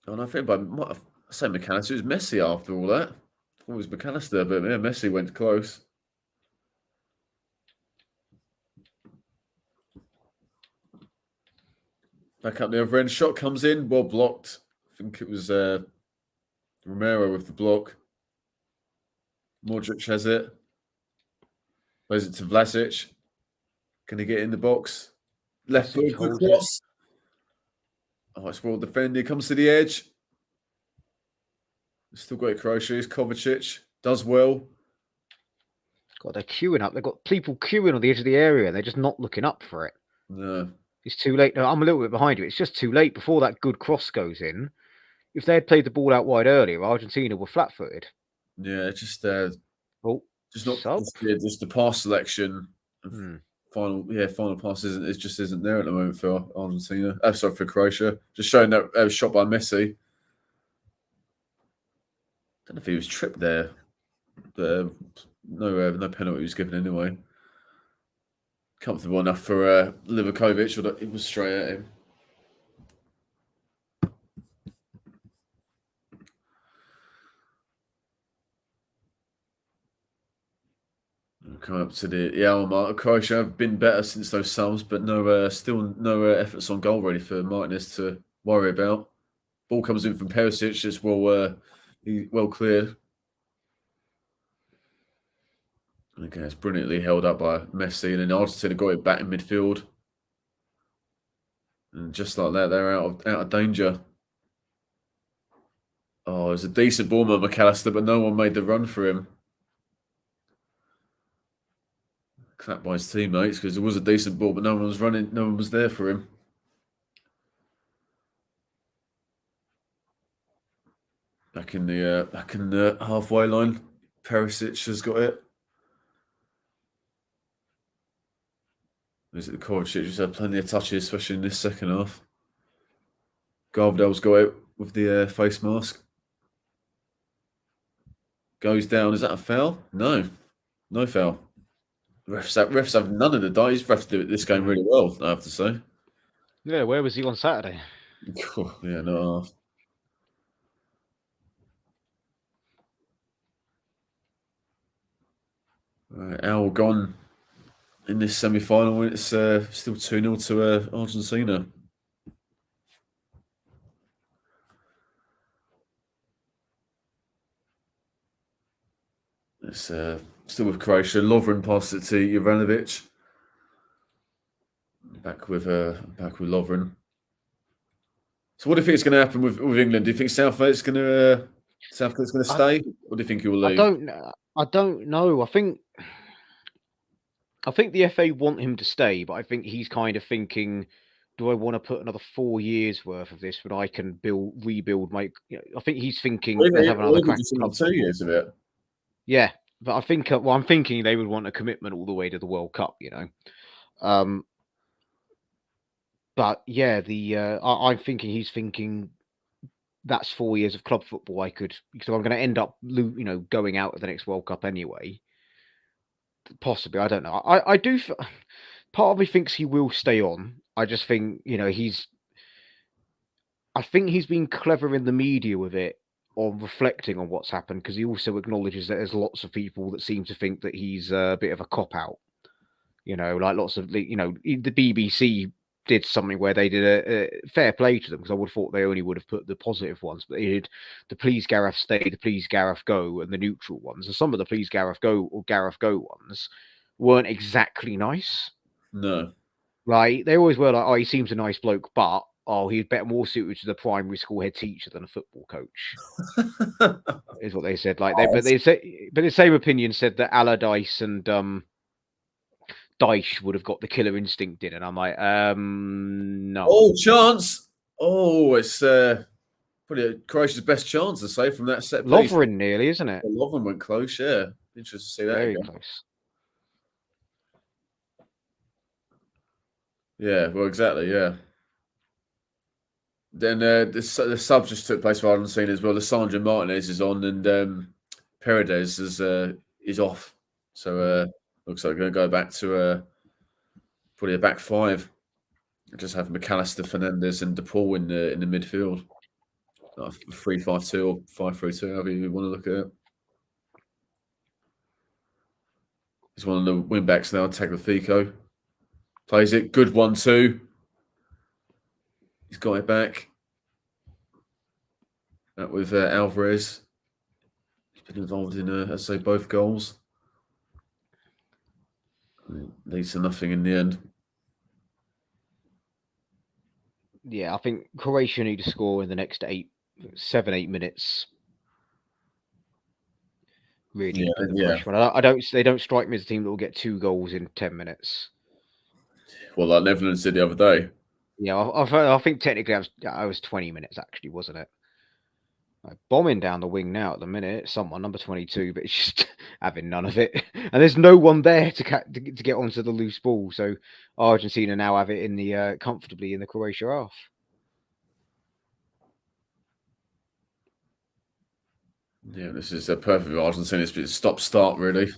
And I think I say McAllister, it was Messi after all that. I thought it was McAllister, but yeah, Messi went close. Back up the other end. Shot comes in, well blocked. I think it was Romero with the block. Modric has it. Plays it to Vlasic. Can he get in the box? Left foot, good cross. Oh, it's well defended. Comes to the edge. Still got Croatia. Kovacic does well. God, they're queuing up. They've got people queuing on the edge of the area. They're just not looking up for it. No. It's too late. No, I'm a little bit behind you. It's just too late before that good cross goes in. If they had played the ball out wide earlier, Argentina were flat-footed. Yeah, just not just the pass selection. Final pass isn't there at the moment for Argentina. Sorry, for Croatia. Just showing that shot by Messi. Don't know if he was tripped there, but no penalty was given anyway. Comfortable enough for Livakovic, but it was straight at him. Coming up to the hour mark. Croatia have been better since those subs, but still no efforts on goal ready for Martinez to worry about. Ball comes in from Perisic, just well cleared. Okay, it's brilliantly held up by Messi, and then Argentina got it back in midfield. And just like that, they're out of danger. Oh, it was a decent ball by McAllister, but no one made the run for him. Clapped by his teammates because it was a decent ball, but no one was running. No one was there for him. Back in the halfway line, Perisic has got it. Is it the Kovacic? Just had plenty of touches, especially in this second half. Garvedale's got it with the face mask. Goes down. Is that a foul? No. No foul. Refs have none of the dice. Refs do this game really well, I have to say. Yeah, where was he on Saturday? Yeah, not half. Right, Al gone in this semi-final. It's still 2-0 to Argentina. It's still with Croatia. Lovren passed it to Jovanovic. Back with Lovren. So, what do you think is going to happen with England? Do you think Southgate's going to stay, or do you think he will leave? I don't know. I think the FA want him to stay, but I think he's kind of thinking, do I want to put another 4 years worth of this when I can rebuild my? I think he's thinking let's have another crack. 2 years of it. Yeah, but I think I'm thinking they would want a commitment all the way to the World Cup. But yeah, I'm thinking he's thinking that's 4 years of club football. because I'm going to end up, going out of the next World Cup anyway. Possibly, I don't know. I do. Part of me thinks he will stay on. I just think I think he's been clever in the media with it, on reflecting on what's happened, because he also acknowledges that there's lots of people that seem to think that he's a bit of a cop out. Like lots of the BBC did something where they did a fair play to them, because I would have thought they only would have put the positive ones, but they did the please Gareth stay, the please Gareth go, and the neutral ones. And some of the please Gareth go or Gareth go ones weren't exactly nice. No. Right? They always were like, oh, he seems a nice bloke, but he's more suited to the primary school head teacher than a football coach. Is what they said. But the same opinion said that Allardyce and Dyche would have got the killer instinct in, and I'm like, no. Oh, chance! Oh, it's probably Croatia's best chance to say from that set piece. Lovren nearly, isn't it? Lovren went close, yeah. Interesting to see that. Very again. close. Yeah, well, exactly, yeah. Then the sub just took place for Argentina as well. Lissandro Martinez is on, and Paredes is off. So looks like we're going to go back to probably a back five. Just have McAllister, Fernandez, and De Paul in the midfield. 3-5-2 or 5-3-2, however you want to look at it. He's one of the wing backs now. Tagliafico plays it. Good 1-2. He's got it back. That with Alvarez. He's been involved in, I'd say, both goals. Leads to nothing in the end. Yeah, I think Croatia need to score in the next 7-8 minutes. Really, they don't strike me as a team that will get 2 goals in 10 minutes. Well, like Netherlands did the other day. Yeah, I think technically I was 20 minutes actually, wasn't it? Bombing down the wing now at the minute. Someone number 22, but it's just having none of it. And there's no one there to get onto the loose ball. So Argentina now have it in the comfortably in the Croatia half. Yeah, this is a perfect Argentina. It's been stop-start really.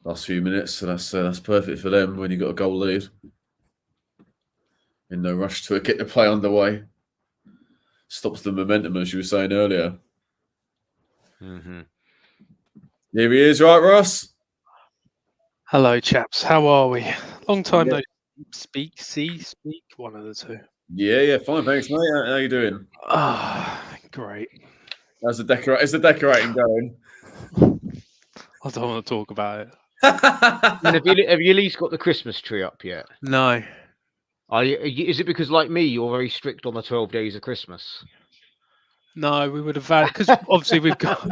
Last few minutes, so that's perfect for them when you got a goal lead. In no rush to get the play underway. Stops the momentum, as you were saying earlier. Mm-hmm. Here he is, right, Ross? Hello, chaps. How are we? Long time no speak, one of the two. Yeah, fine, thanks, mate. How you doing? Ah, great. Is the decorating going? I don't want to talk about it. I mean, have you at least got the Christmas tree up yet? No. Is it because, like me, you're very strict on the 12 days of Christmas? No, we would have had, because obviously we've got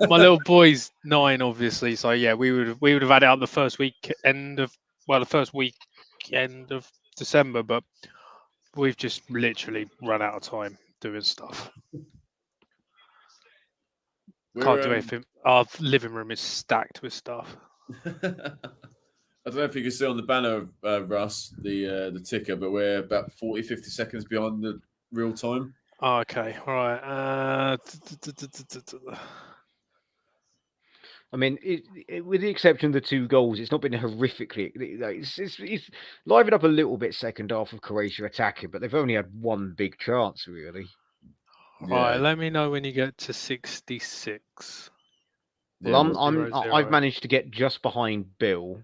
my little boy's 9, obviously. So yeah, we would have had it out the first weekend of December, but we've just literally run out of time doing stuff. Can't do anything. Our living room is stacked with stuff. I don't know if you can see on the banner, Russ, the ticker, but we're about 40, 50 seconds behind the real time. Oh, okay, all right. I mean, with the exception of the 2 goals, it's not been horrifically. It's livened up a little bit second half of Croatia attacking, but they've only had 1 big chance, really. Right, let me know when you get to 66. Well, I've managed to get just behind Bill,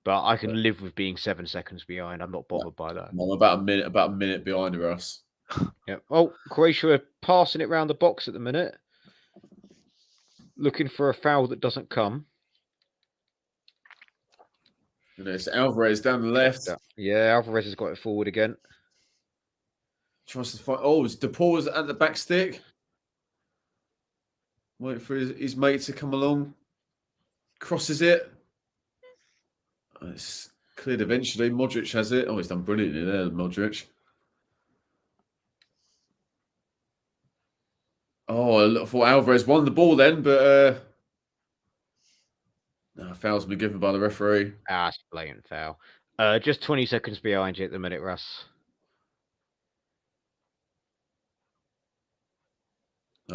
but I can live with being 7 seconds behind. I'm not bothered by that. I'm about a minute behind Russ. Yeah. Oh, Croatia are passing it around the box at the minute, looking for a foul that doesn't come. And it's Alvarez down the left. Yeah, Alvarez has got it forward again. Tries to fight. Oh, it's DePaul's at the back stick. Wait for his mate to come along. Crosses it. It's cleared eventually. Modric has it. Oh, he's done brilliantly there, Modric. Oh, I thought Alvarez won the ball then, but no, foul's been given by the referee. It's a blatant foul. Just 20 seconds behind you at the minute, Russ.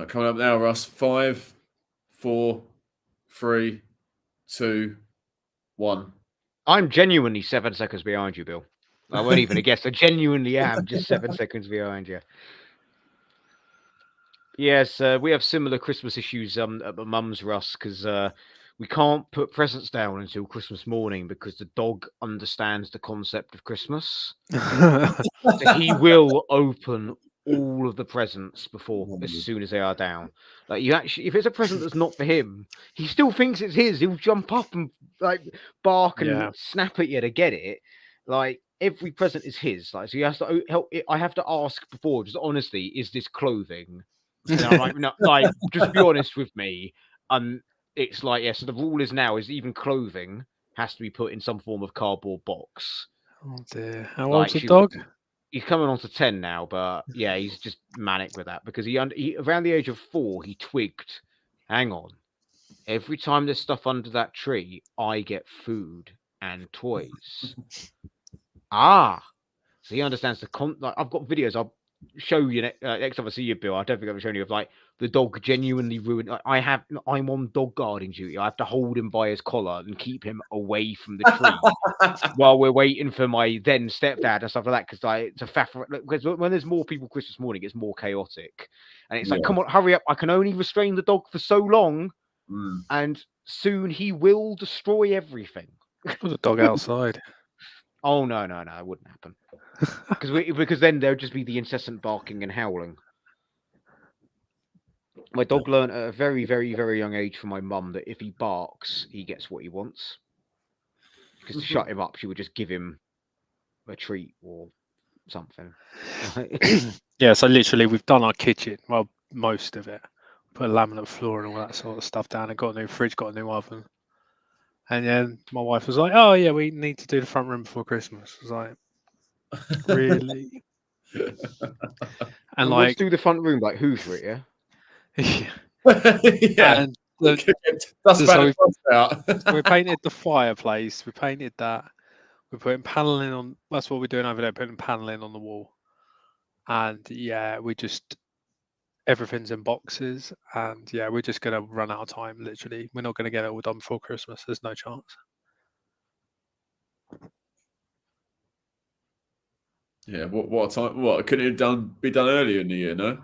Coming up now, Russ. 5, 4, 3, 2, 1. I'm genuinely 7 seconds behind you, Bill. I won't even guess. I genuinely am just 7 seconds behind you. Yes, we have similar Christmas issues at my mum's, Russ, because we can't put presents down until Christmas morning because the dog understands the concept of Christmas. So he will open all of the presents as soon as they are down. Like, if it's a present that's not for him, he still thinks it's his. He'll jump up and like bark and snap at you to get it. Like, every present is his. Like, so he has to help. I have to ask before, just honestly, is this clothing? And I'm like, no, like, just be honest with me. It's like, so the rule is now even clothing has to be put in some form of cardboard box. Oh dear. How old's the dog? He's coming on to 10 now, but yeah, he's just manic with that because he around the age of 4, he twigged. Hang on. Every time there's stuff under that tree, I get food and toys. So he understands the like, I've got videos. I'll show you next time I see you, Bill. I don't think I've shown you of like the dog genuinely ruined. I'm on dog guarding duty. I have to hold him by his collar and keep him away from the tree while we're waiting for my then stepdad and stuff like that. Because when there's more people Christmas morning, it's more chaotic, and it's like, come on, hurry up! I can only restrain the dog for so long, and soon he will destroy everything. Put the dog outside. Oh no, it wouldn't happen. Because then there'd just be the incessant barking and howling. My dog learned at a very, very, very young age from my mum that if he barks, he gets what he wants. Because to shut him up, she would just give him a treat or something. Yeah, so literally we've done our kitchen, well, most of it. Put a laminate floor and all that sort of stuff down and got a new fridge, got a new oven. And then my wife was like, oh yeah, we need to do the front room before Christmas. I was like, really? And like, let's do the front room, like hoover it, yeah? Yeah. And so we painted the fireplace, we painted that, we're putting paneling on, that's what we're doing over there, putting paneling on the wall. And yeah, everything's in boxes, and yeah, we're just going to run out of time, literally. We're not going to get it all done before Christmas. There's no chance. Yeah, what time? What couldn't it be done earlier in the year? No.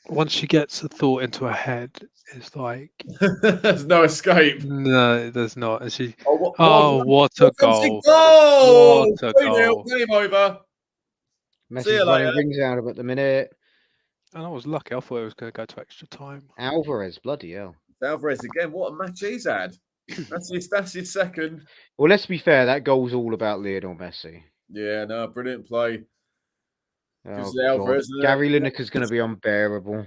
Once she gets a thought into her head, it's like there's no escape. No, there's not. And she, what a goal! What a goal! Game over. Messi's running rings out of at the minute. And I was lucky. I thought it was going to go to extra time. Alvarez, bloody hell. Alvarez again. What a match he's had. That's his second. Well, let's be fair. That goal's all about Lionel Messi. Yeah, no, brilliant play. Oh, the Alvarez, God. Gary Lineker's going to be unbearable.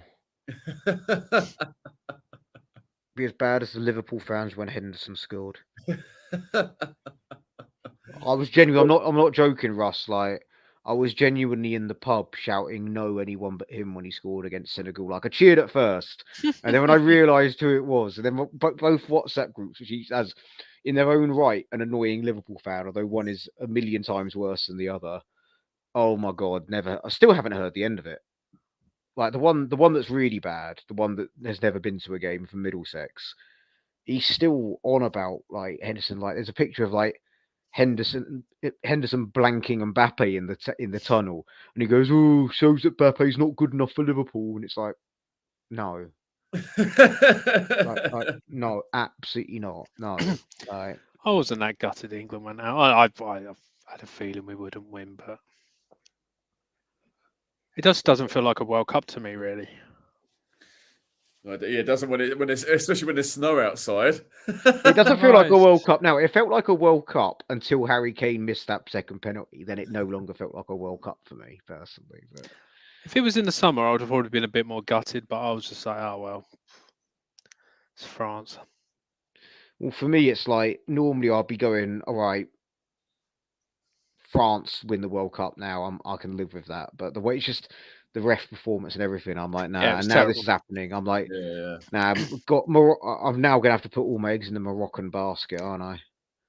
Be as bad as the Liverpool fans when Henderson scored. I was genuine. I'm not joking, Russ. Like, I was genuinely in the pub shouting "No, anyone but him" when he scored against Senegal. Like, I cheered at first, and then when I realised who it was, and then both WhatsApp groups, which each has in their own right an annoying Liverpool fan, although one is a million times worse than the other. Oh my God, never. I still haven't heard the end of it. Like the one that's really bad, the one that has never been to a game from Middlesex. He's still on about like Henderson. Like, there's a picture of like Henderson blanking Mbappe in the tunnel, and he goes, "Oh, shows that Mbappe's not good enough for Liverpool." And it's like, no, no, absolutely not. No, like, I wasn't that gutted England went out. I had a feeling we wouldn't win, but it just doesn't feel like a World Cup to me, really. Yeah, it doesn't especially when there's snow outside. It doesn't feel like a World Cup now. It felt like a World Cup until Harry Kane missed that second penalty. Then it no longer felt like a World Cup for me personally. But if it was in the summer, I would have probably been a bit more gutted. But I was just like, oh well, it's France. Well, for me, it's like normally I'd be going, all right, France win the World Cup now. I can live with that. But the way it's just the ref performance and everything, I'm like, nah. Yeah, and now terrible. this is happening. I'm like, Yeah. nah. I'm now gonna have to put all my eggs in the Moroccan basket, aren't I?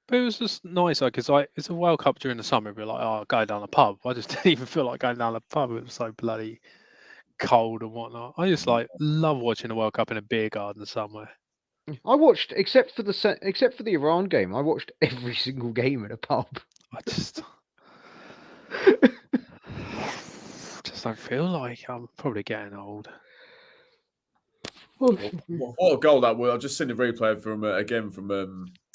But it was just nice, because it's a World Cup during the summer. It'd be like, oh, go down the pub. I just didn't even feel like going down the pub. It was so bloody cold and whatnot. I just love watching the World Cup in a beer garden somewhere. I watched, except for the Iran game, I watched every single game in a pub. I just don't feel like I'm probably getting old. What a goal that was! I've just seen the replay from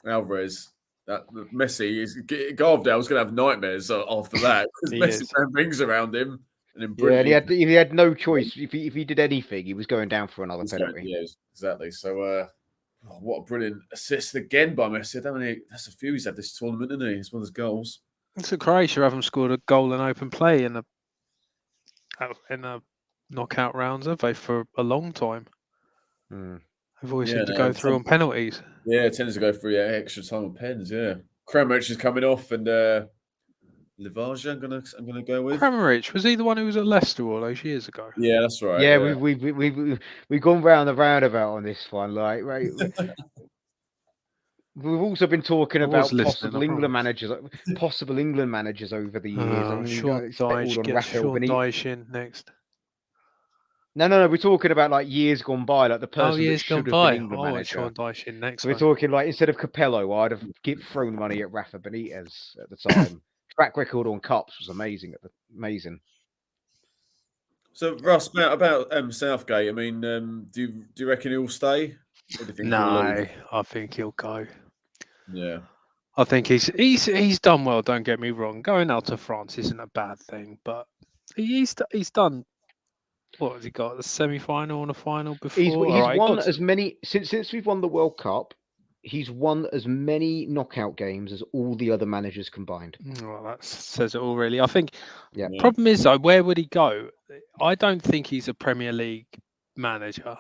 Alvarez. That Messi is Garvdale was going to have nightmares after that because Messi ran rings around him. And he had no choice. If he did anything, he was going down for another penalty. Yeah, exactly. So, what a brilliant assist again by Messi. That's a few he's had this tournament, isn't he? It's one of his goals. So Croatia haven't scored a goal in open play in the knockout rounds, have they, for a long time? They've always seemed to go through on penalties. Yeah, it tends to go through extra time on pens. Yeah, Kramaric is coming off, and Livaja, I'm gonna go with. Kramaric, was he the one who was at Leicester all those years ago? Yeah, that's right. Yeah, we've gone round the roundabout on this one. Like, right. We've also been talking about possible England managers over the years. Sean Dyche in next. No. We're talking about like years gone by, like the person that should have been England manager. Sean Dyche in next. We're talking like instead of Capello, I'd have thrown money at Rafa Benitez at the time. Track record on cups was amazing. So Russ, about Southgate. I mean, do you reckon he'll stay? Or do you think no, I think he'll go. Yeah, I think he's done well. Don't get me wrong. Going out to France isn't a bad thing, but he's done. What has he got? The semi-final and a final before. He's won as many since we've won the World Cup. He's won as many knockout games as all the other managers combined. Well, that says it all, really. I think. Yeah. Problem is though, where would he go? I don't think he's a Premier League manager.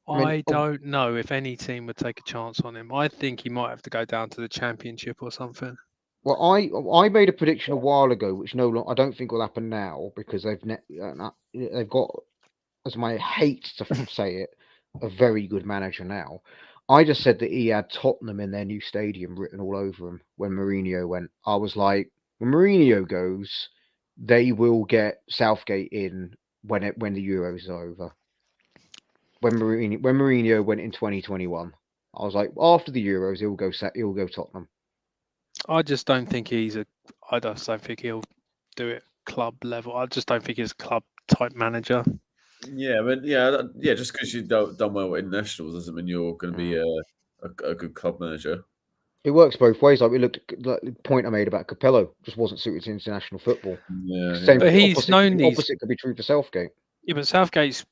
I don't know if any team would take a chance on him. I think he might have to go down to the Championship or something. Well, I made a prediction a while ago, which I don't think will happen now because they've got, as I hate to say it, a very good manager now. I just said that he had Tottenham in their new stadium written all over him when Mourinho went. I was like, when Mourinho goes, they will get Southgate in when the Euros are over. When Mourinho went in 2021, I was like, after the Euros, he'll go Tottenham. I just don't think I just don't think he'll do it club level. I just don't think he's a club type manager. Yeah, but yeah. Just because you've done well with internationals doesn't mean you're going to be a good club manager. It works both ways. Like we looked at the point I made about Capello, just wasn't suited to international football. Yeah, but he's known the opposite could be true for Southgate. Yeah, but Southgate's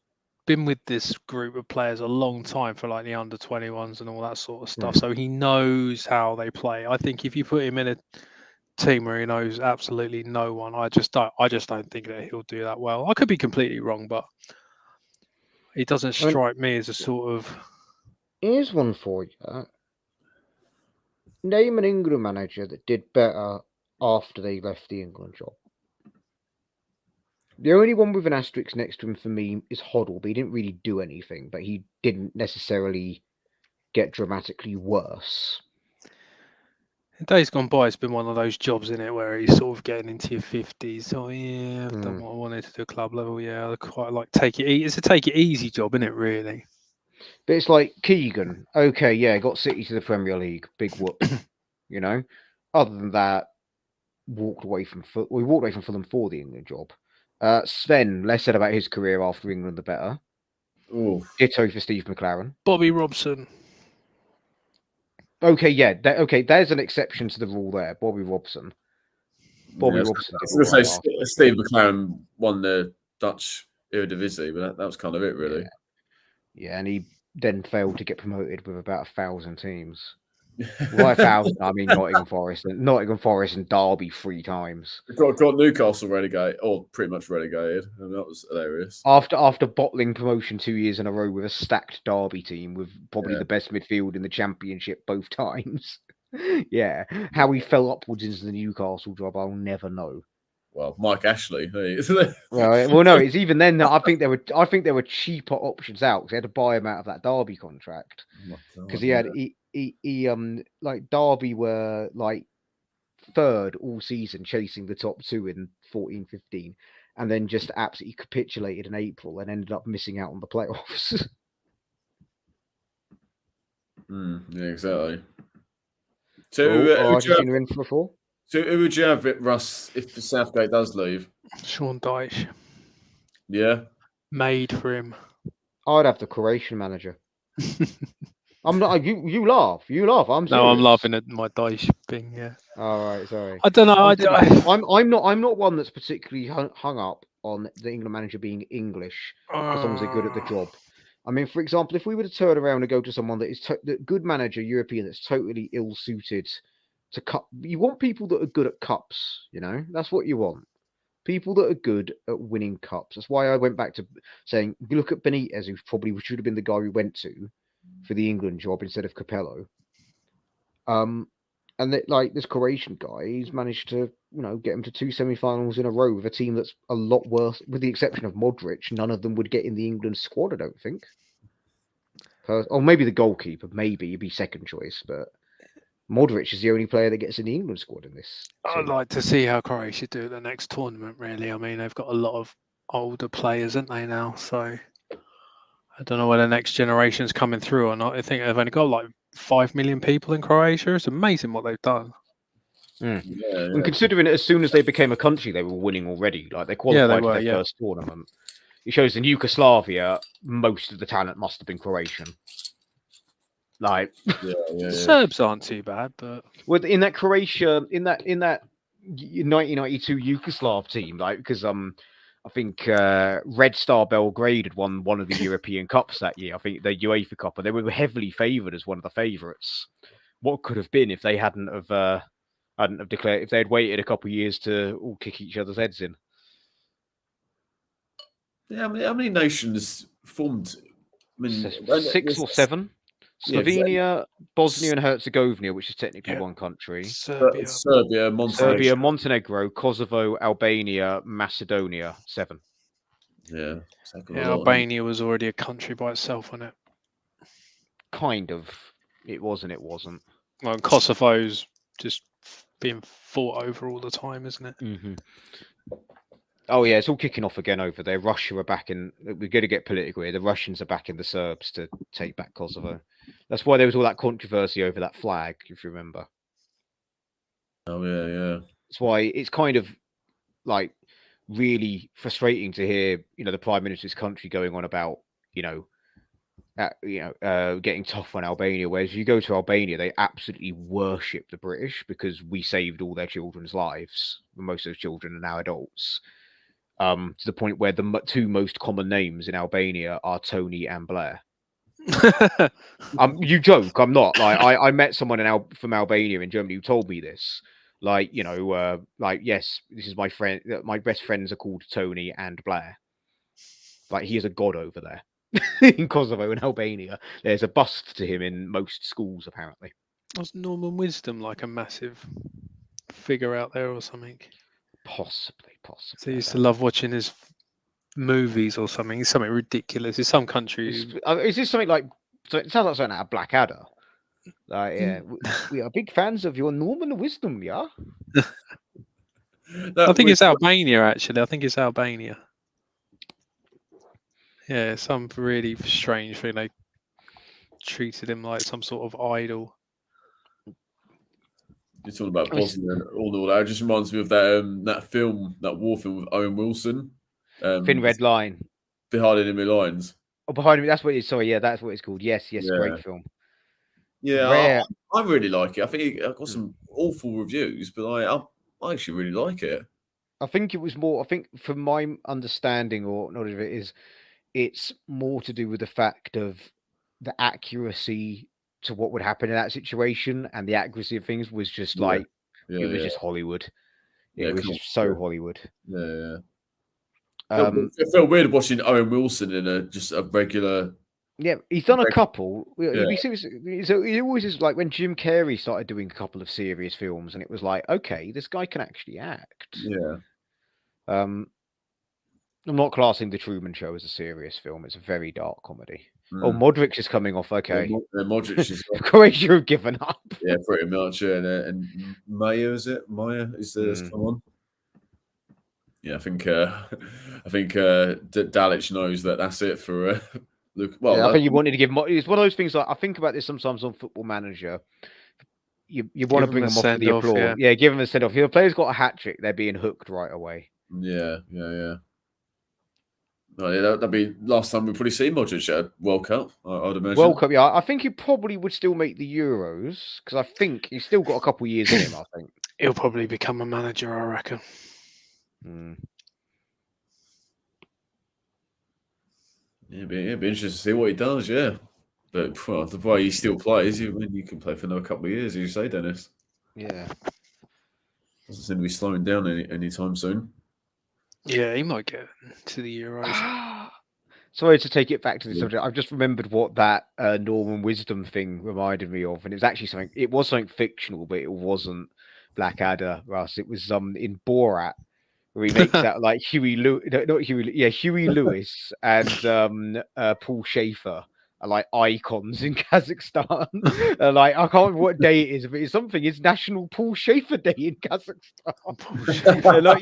been with this group of players a long time for like the under-21s and all that sort of stuff. Mm. So he knows how they play. I think if you put him in a team where he knows absolutely no one, I just don't think that he'll do that well. I could be completely wrong, but he doesn't I mean- strike me as a sort of. Here's one for you. Name an England manager that did better after they left the England job. The only one with an asterisk next to him for me is Hoddle, but he didn't really do anything, but he didn't necessarily get dramatically worse. In days gone by, it's been one of those jobs in it where he's sort of getting into your 50s. Oh yeah, I've done what I wanted to do at club level. Yeah, I quite like take it. It's a take it easy job, isn't it? Really. But it's like Keegan. Okay, yeah, got City to the Premier League. Big whoop. You know? Other than that, walked away from Fulham for the England job. Sven, less said about his career after England, the better. Ooh. Ditto for Steve McLaren. Bobby Robson. Okay, yeah. There's an exception to the rule there. Bobby Robson. Bobby Robson. I was going to say Steve McLaren won the Dutch Eredivisie, but that was kind of it, really. Yeah, and he then failed to get promoted with about 1,000 teams. By 1,000, I mean Nottingham Forest and Derby 3 times. Got Newcastle relegated, or pretty much relegated, and that was hilarious. After bottling promotion 2 years in a row with a stacked Derby team with probably the best midfield in the Championship both times. Yeah, how he fell upwards into the Newcastle job, I'll never know. Well, Mike Ashley. Well, no, it's even then. I think there were cheaper options out because they had to buy him out of that Derby contract because like Derby were like third all season, chasing the top 2 in 14-15, and then just absolutely capitulated in April and ended up missing out on the playoffs. Yeah, exactly. So, Argentina in for 4. So who would you have, Russ, if Southgate does leave? Sean Dyche. Yeah. Made for him. I'd have the Croatian manager. I'm not. You laugh. I'm serious. No, I'm laughing at my Dyche thing. Yeah. All right, sorry. I don't know. I'm not one that's particularly hung up on the England manager being English as long as they're good at the job. I mean, for example, if we were to turn around and go to someone that is the good manager, European, that's totally ill-suited to cup. You want people that are good at cups, you know? That's what you want. People that are good at winning cups. That's why I went back to saying, you look at Benitez, who probably should have been the guy we went to for the England job instead of Capello. And that, like, this Croatian guy, he's managed to, get him to 2 semi-finals in a row with a team that's a lot worse, with the exception of Modric. None of them would get in the England squad, I don't think. Or maybe the goalkeeper, maybe he'd be second choice, but Modric is the only player that gets in the England squad in this team. I'd like to see how Croatia do at the next tournament, really. I mean, they've got a lot of older players, haven't they, now? So I don't know whether the next generation's coming through or not. I think they've only got like 5 million people in Croatia. It's amazing what they've done. Yeah. And considering as soon as they became a country, they were winning already. Like, they qualified for their first tournament. It shows in Yugoslavia, most of the talent must have been Croatian. Like, Serbs aren't too bad, but in that Croatia, in that 1992 Yugoslav team, like, because I think Red Star Belgrade had won one of the European Cups that year. I think the UEFA Cup, and they were heavily favoured as one of the favourites. What could have been if they hadn't have declared, if they had waited a couple of years to all kick each other's heads in? Yeah, how many nations formed? I mean, 6 or 7. Slovenia, Bosnia and Herzegovina, which is technically one country. Serbia, Montenegro, Kosovo, Albania, Macedonia, 7. Yeah, Albania was already a country by itself, wasn't it? Kind of. It was and it wasn't. Well, Kosovo's just being fought over all the time, isn't it? Mm-hmm. Oh, yeah, it's all kicking off again over there. Russia are back in. We're going to get political here. The Russians are backing the Serbs to take back Kosovo. That's why there was all that controversy over that flag, if you remember. Oh, yeah. That's why it's kind of like really frustrating to hear, the Prime Minister's country going on about, getting tough on Albania. Whereas if you go to Albania, they absolutely worship the British because we saved all their children's lives. Most of those children are now adults. To the point where the two most common names in Albania are Tony and Blair. You joke, I'm not. Like I met someone from Albania in Germany who told me this. Like, yes, this is my friend. My best friends are called Tony and Blair. Like, he is a god over there in Kosovo and Albania. There's a bust to him in most schools, apparently. Was Norman Wisdom like a massive figure out there or something? Possibly. So I used to love watching his movies or something. It's something ridiculous. In some countries, is this something like? So it sounds like something out of Blackadder. Yeah, we are big fans of your Norman Wisdom, yeah. I think it's Albania. Actually, I think it's Albania. Yeah, some really strange thing. They treated him like some sort of idol. You're talking about Bosnia and all that. It just reminds me of that film, that war film with Owen Wilson. Thin Red Line. Behind Enemy Lines. Oh, Behind Me. That's what it's. Sorry, yeah, that's what it's called. Yes, great film. Yeah, I really like it. I think it got some awful reviews, but I actually really like it. I think it was more. I think, from my understanding, or not of it, is it's more to do with the fact of the accuracy to what would happen in that situation, and the accuracy of things was just just Hollywood. It was just so Hollywood. Yeah. It felt weird watching Owen Wilson in just a regular. Yeah, he's done a couple. He always is like when Jim Carrey started doing a couple of serious films, and it was like, okay, this guy can actually act. Yeah. I'm not classing The Truman Show as a serious film. It's a very dark comedy. Oh, Modric is coming off. Okay. Yeah, Modric is Croatia have given up. Yeah, pretty much. Yeah. And Maya, is it? Maya is come on. Yeah, I think Dalic knows that's it for Luke. Well, yeah, I think you wanted to give. It's one of those things. Like, I think about this sometimes on Football Manager. You want to bring them off for the applause. Yeah, give them a send off. If a player's got a hat trick, they're being hooked right away. Yeah. Oh, yeah, that'd be last time we probably see Modric at World Cup. I'd imagine. World Cup, yeah. I think he probably would still make the Euros because I think he's still got a couple of years in him. I think he'll probably become a manager, I reckon. Yeah, it'd be interesting to see what he does. Yeah, but the way he still plays, you can play for another couple of years, as you say, Dennis. Yeah, doesn't seem to be slowing down anytime soon. Yeah, he might get to the Euros. Sorry to take it back to the subject. I've just remembered what that Norman Wisdom thing reminded me of, and it was actually something. It was something fictional, but it wasn't Blackadder, Russ. It was in Borat, where he makes out like Huey Lewis, Huey Lewis and Paul Schaefer are like icons in Kazakhstan. Like, I can't remember what day it is, but it's something. It's National Paul Schaefer Day in Kazakhstan. Like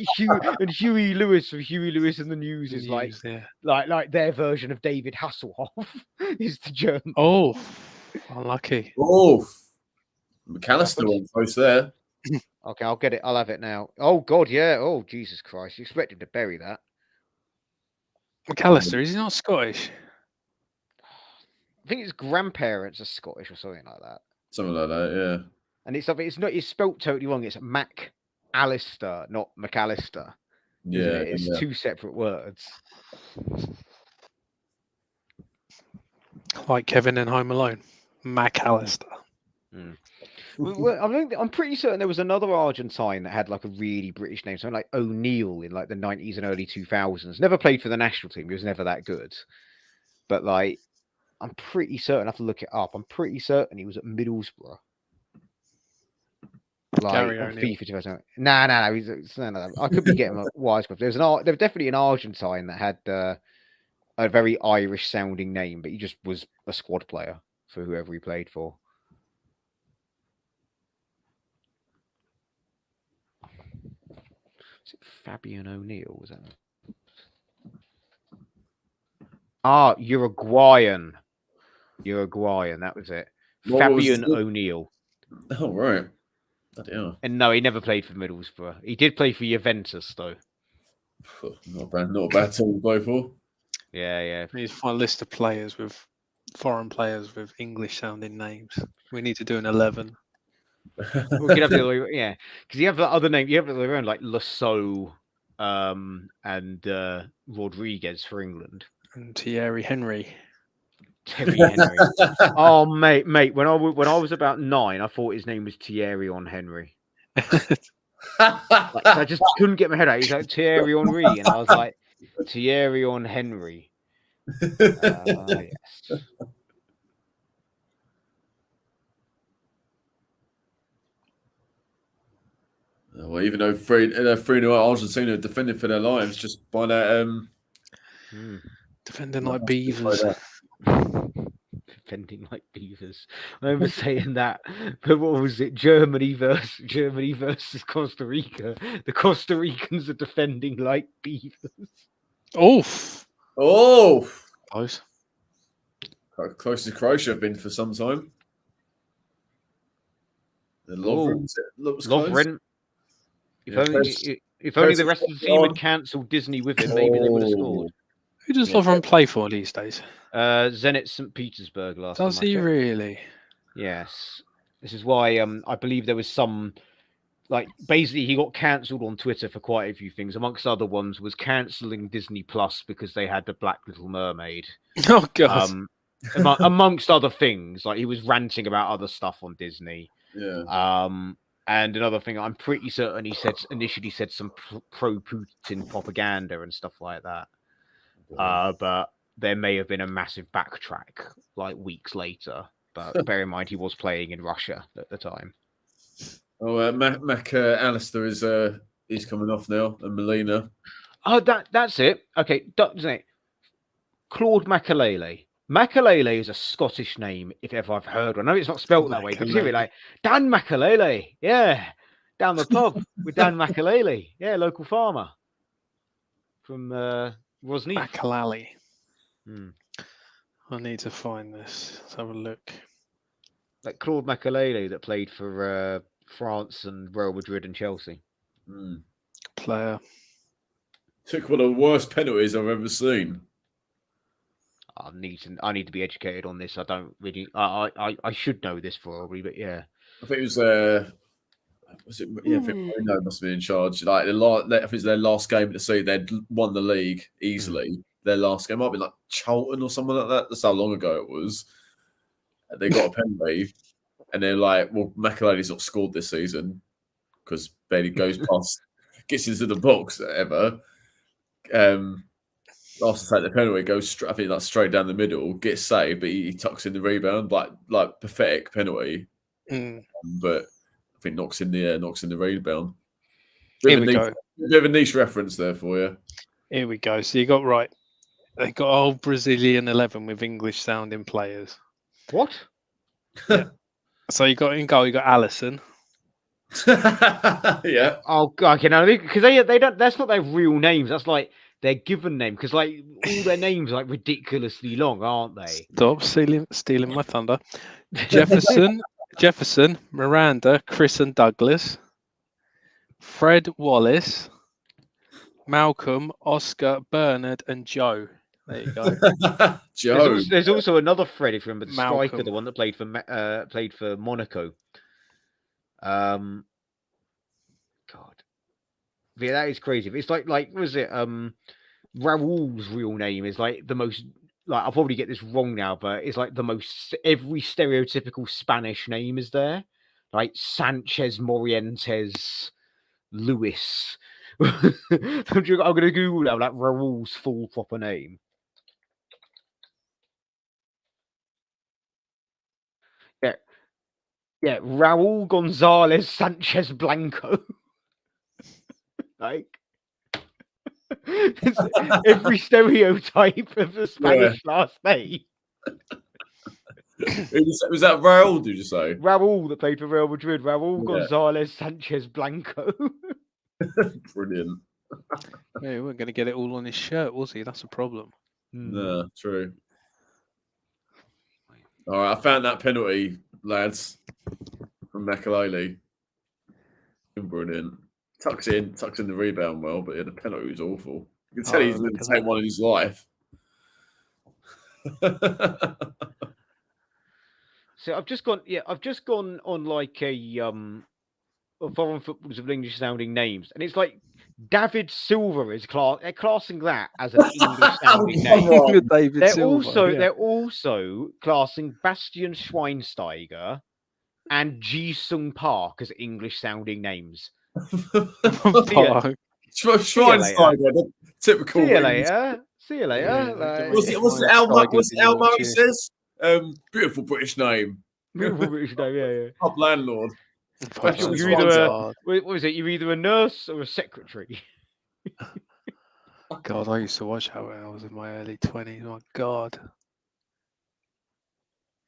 Huey Lewis from Huey Lewis in the News is like their version of David Hasselhoff is the German. Oh, unlucky. Oh, McAllister on post there. Okay, I'll get it. I'll have it now. Oh God, yeah. Oh Jesus Christ! You expect him to bury that? McAllister, is he not Scottish? I think his grandparents are Scottish or something like that. Something like that, yeah. And it's spelt totally wrong. It's Mac-Allister, not McAllister. Yeah, it's two separate words. Like Kevin in Home Alone, McAllister. Well, I'm pretty certain there was another Argentine that had like a really British name, something like O'Neill in like the 90s and early 2000s. Never played for the national team. He was never that good. But like, I'm pretty certain. I have to look it up. I'm pretty certain he was at Middlesbrough. Like FIFA 2000. Nah. No. I could be getting wise. There's definitely an Argentine that had a very Irish sounding name, but he just was a squad player for whoever he played for. Is it Fabian O'Neill? Was that? Uruguayan. That was it. Fabian O'Neill. Oh, right. Yeah. And no, he never played for Middlesbrough. He did play for Juventus, though. Not a bad team to play for. Yeah. We need to find a list of players foreign players with English-sounding names. We need to do an 11. We could have because you have the other name. You have the other one like Lasso and Rodriguez for England. And Thierry Henry. Terry Henry. Oh, mate. When I was about 9, I thought his name was Thierry on Henry. Like, I just couldn't get my head out. He's like Thierry Henry, and I was like Thierry on Henry. Yes. Well, even though 3-0 Argentina defending for their lives just by that. Defending like beavers. Defending like beavers. I remember saying that. But what was it? Germany versus Costa Rica. The Costa Ricans are defending like beavers. Oof. Oh, Close. Close to Croatia have been for some time. The Lovren looks close. Lovren. If only the rest of the team had cancelled Disney with him, maybe they would have scored. Who does Lovren play for these days? Zenit St. Petersburg last time. Does he really? Yes. This is why I believe there was some, like, basically he got cancelled on Twitter for quite a few things. Amongst other ones was cancelling Disney Plus because they had the Black Little Mermaid. Oh, God. Amongst other things. Like, he was ranting about other stuff on Disney. Yeah. And another thing, I'm pretty certain he initially said some pro-Putin propaganda and stuff like that. But there may have been a massive backtrack like weeks later. But bear in mind, he was playing in Russia at the time. Oh, Mac Alistair is coming off now, and Molina. Oh, that's it. Okay, doesn't it? Claude Makelele. Makelele is a Scottish name, if ever I've heard one. I know it's not spelt that way, but you hear it like Dan Makelele. Yeah, down the pub with Dan Makelele. Yeah, local farmer from Rosny. Makalali. I need to find this. Let's have a look. Like Claude Makelele that played for France and Real Madrid and Chelsea. Player. Took one of the worst penalties I've ever seen. I need to be educated on this. I don't really. I should know this probably, but yeah. I think it was. Was it? Yeah, I think Marino must have been in charge. Like I think it's their last game of the season. They'd won the league easily. Their last game might have been like Charlton or something like that. That's how long ago it was. They got a penalty, and they're like, "Well, Makelele's not scored this season because barely goes past, gets into the box ever." After take the penalty, goes I think that's straight down the middle, gets saved, but he tucks in the rebound, like pathetic penalty. But I think knocks in the rebound. Here we go. Bit of a niche reference there for you. Here we go. So you got right. They got old Brazilian 11 with English sounding players. What? Yeah. So you got in goal. You got Allison. Yeah. Oh God, okay, now because they don't. That's not their real names. That's like their given name. Because like all their names are like ridiculously long, aren't they? Stop stealing my thunder. Jefferson, Miranda, Chris and Douglas, Fred Wallace, Malcolm, Oscar, Bernard, and Joe. There you go. Joe. There's also another Fred, if you remember, the Malcolm. striker, the one that played for Monaco. God, yeah, that is crazy. It's like was it Raul's real name is like the most, like, I'll probably get this wrong now, but it's like the most, every stereotypical Spanish name is there, like Sanchez Morientes Luis. I'm gonna Google that, like Raul's full proper name. Yeah, Raul Gonzalez Sanchez Blanco. Like every stereotype of the Spanish last name. Was that Raul, did you say? Raul that played for Real Madrid. Raul Gonzalez Sanchez Blanco. Brilliant. Yeah, we weren't going to get it all on his shirt, was he? That's a problem. No, true. All right, I found that penalty, lads, from Makelele. Brilliant. Tucks in the rebound well, but yeah, the penalty was awful. You can tell he's going to take one in his life. So I've just gone on like a foreign footballers with English sounding names, and it's like David Silver is they're classing that as an English sounding Come name. on. David They're Silva, they're also classing Bastian Schweinsteiger and Ji Sung Park as English sounding names. Park. Schweinsteiger, the typical. See you English- later. See you later. Yeah, Like, Was it Al Murray says? Beautiful British name. beautiful British name, yeah. Pub landlord. Fucking You're either God. what was it? You're either a nurse or a secretary. God, I used to watch that when I was in my early 20s. My God.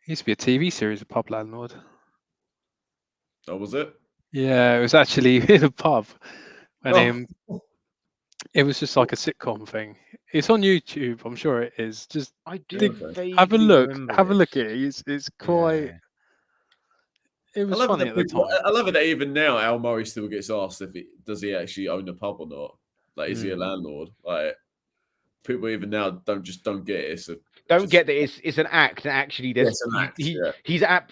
It used to be a TV series of Pub Landlord. Oh, was it? Yeah, it was actually in a pub. And it was just like a sitcom thing. It's on YouTube, I'm sure it is. Just I do Okay. have a vaguely look. remember Have a look this. at it. It's quite. Yeah. It I was love funny that at the people. time. I love it that even now Al Murray still gets asked if does he actually own a pub or not. Like, is he a landlord? Like, people even now don't get it. It's Don't get that it's an act. And actually, there's It's an act, yeah.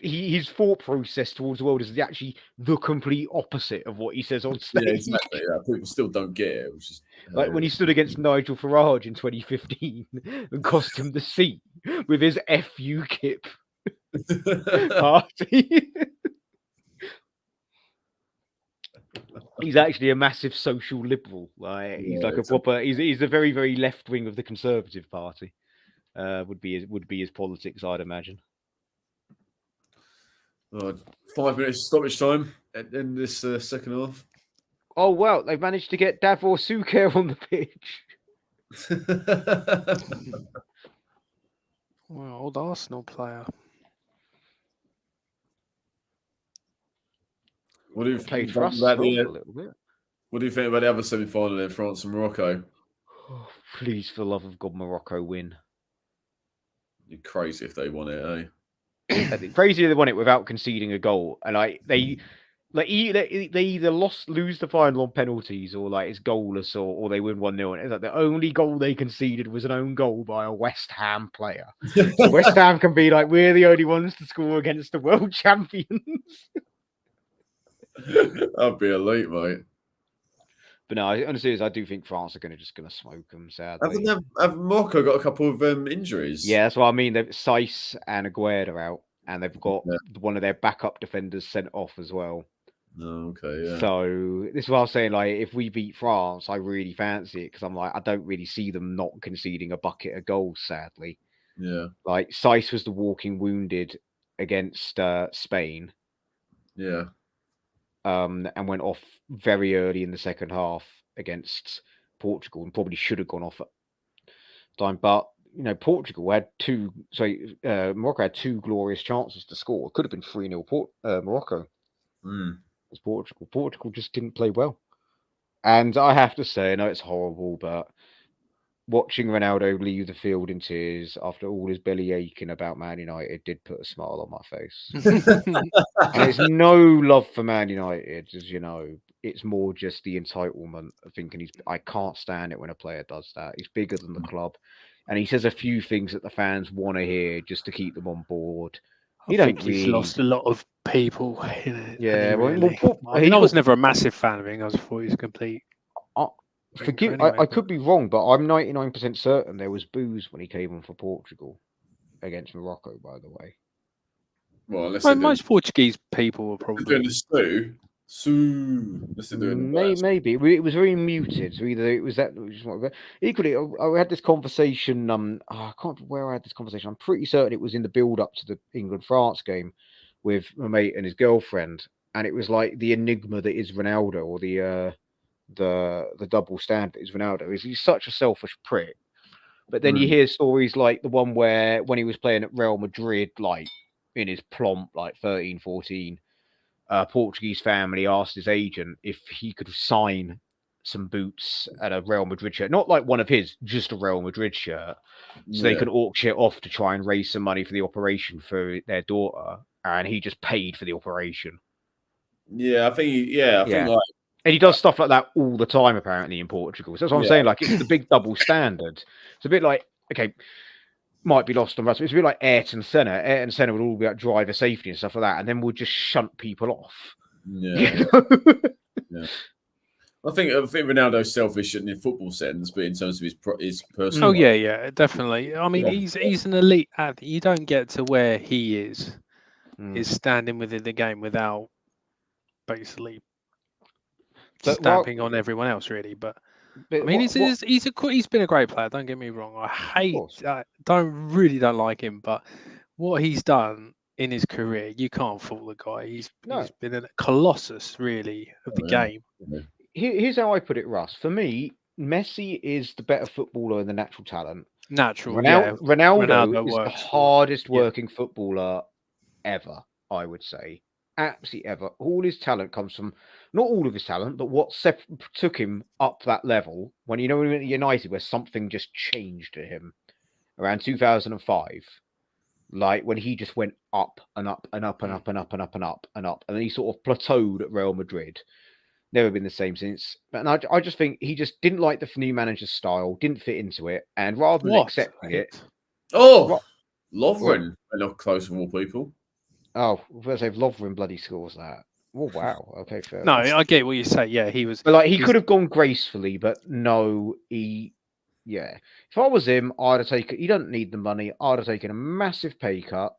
his thought process towards the world is actually the complete opposite of what he says on stage. Yeah, exactly. Yeah, people still don't get it, which is Like when he stood against Nigel Farage in 2015 and cost him the seat with his UKIP party. He's actually a massive social liberal. Like he's like a proper. He's a very, very left wing of the Conservative Party. Would be his politics, I'd imagine. 5 minutes stoppage time in this second half. Oh well, they've managed to get Davor Suker on the pitch. Well, old Arsenal player. What do you Played think for us about as well for a little bit. What do you think about the other semi-final in France and Morocco? Oh, please, for the love of God, Morocco win. You're crazy if they won it, eh? Crazy they won it without conceding a goal, and they either lose the final on penalties, or like it's goalless, or they win 1-0. And it's like the only goal they conceded was an own goal by a West Ham player. So West Ham can be like, we're the only ones to score against the world champions. That'd be elite, mate. But no, honestly, I do think France are just going to smoke them. Sadly, Have Morocco got a couple of injuries? Yeah, that's what I mean. They've Saiss and Aguerd are out, and they've got one of their backup defenders sent off as well. Oh, okay, yeah. So this is what I was saying. Like, if we beat France, I really fancy it because I'm like, I don't really see them not conceding a bucket of goals. Sadly, yeah. Like Saiss was the walking wounded against Spain. Yeah. And went off very early in the second half against Portugal, and probably should have gone off at time. But Portugal had Morocco had two glorious chances to score. It could have been 3-0 Morocco. It's Portugal. Portugal just didn't play well. And I have to say, I know it's horrible, but watching Ronaldo leave the field in tears after all his belly aching about Man United did put a smile on my face. And it's no love for Man United, as you know. It's more just the entitlement of thinking I can't stand it when a player does that. He's bigger than the club. And he says a few things that the fans want to hear just to keep them on board. I think he's lost a lot of people. Yeah, I was never a massive fan of him. I thought he was complete. I could be wrong, but I'm 99% certain there was booze when he came on for Portugal against Morocco, by the way. Well, most Portuguese people were probably doing the Maybe it was very muted. So either it was that. Equally, I had this conversation. I can't remember where I had this conversation. I'm pretty certain it was in the build-up to the England-France game with my mate and his girlfriend, and it was like the enigma that is Ronaldo, or the double standard is Ronaldo. He's such a selfish prick. But then you hear stories like the one where when he was playing at Real Madrid, like in his plump, like 13, 14, a Portuguese family asked his agent if he could sign some boots at a Real Madrid shirt. Not like one of his, just a Real Madrid shirt. So they could auction it off to try and raise some money for the operation for their daughter. And he just paid for the operation. Yeah, I think like... And he does stuff like that all the time, apparently, in Portugal. So that's what I'm saying. Like, it's the big double standard. It's a bit like, okay, might be lost on us. It's a bit like Ayrton Senna. Ayrton Senna would all be about driver safety and stuff like that, and then we'll just shunt people off. Yeah. You know? Yeah. I think Ronaldo's selfish in football sense, but in terms of his personal Oh life. yeah, definitely. I mean, Yeah. he's an elite athlete. You don't get to where he is Mm. standing within the game without basically But stamping on everyone else, really. But I mean, he's been a great player. Don't get me wrong. I don't like him, but what he's done in his career, you can't fault the guy. He's been a colossus, really, of the game. Yeah. Here's how I put it, Russ. For me, Messi is the better footballer and the natural talent. Ronaldo is the hardest working footballer ever, I would say. Absolutely ever. All his talent comes from, not all of his talent, but what took him up that level when he went to United, where something just changed to him around 2005. Like when he just went up and up and up and up and up and up and up and up, and then he sort of plateaued at Real Madrid. Never been the same since. And I just think he just didn't like the new manager's style, didn't fit into it, and rather than accepting it, Lovren, not close of all people. Oh, first if Lovren bloody scores that. Oh wow. Okay, fair. No, I get what you say. Yeah, he was. But like he could have gone gracefully, but no, yeah. If I was him, I'd have taken. He doesn't need the money. I'd have taken a massive pay cut,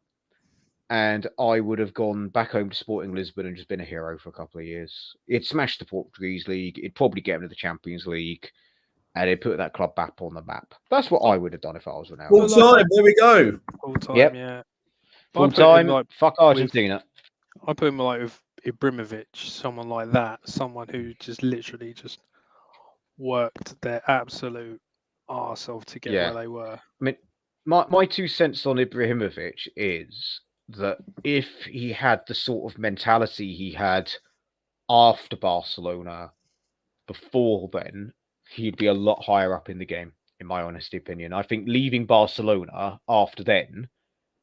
and I would have gone back home to Sporting Lisbon and just been a hero for a couple of years. It'd smash the Portuguese league. It'd probably get him to the Champions League, and it'd put that club back on the map. That's what I would have done if I was Ronaldo. Full time. There we go. Full time. Yep. Yeah. Full time. Fuck Argentina. I put him like with Ibrahimovic, someone like that, someone who just literally just worked their absolute arse off to get where they were. I mean, my 2 cents on Ibrahimovic is that if he had the sort of mentality he had after Barcelona, before then, he'd be a lot higher up in the game, in my honest opinion. I think leaving Barcelona after then,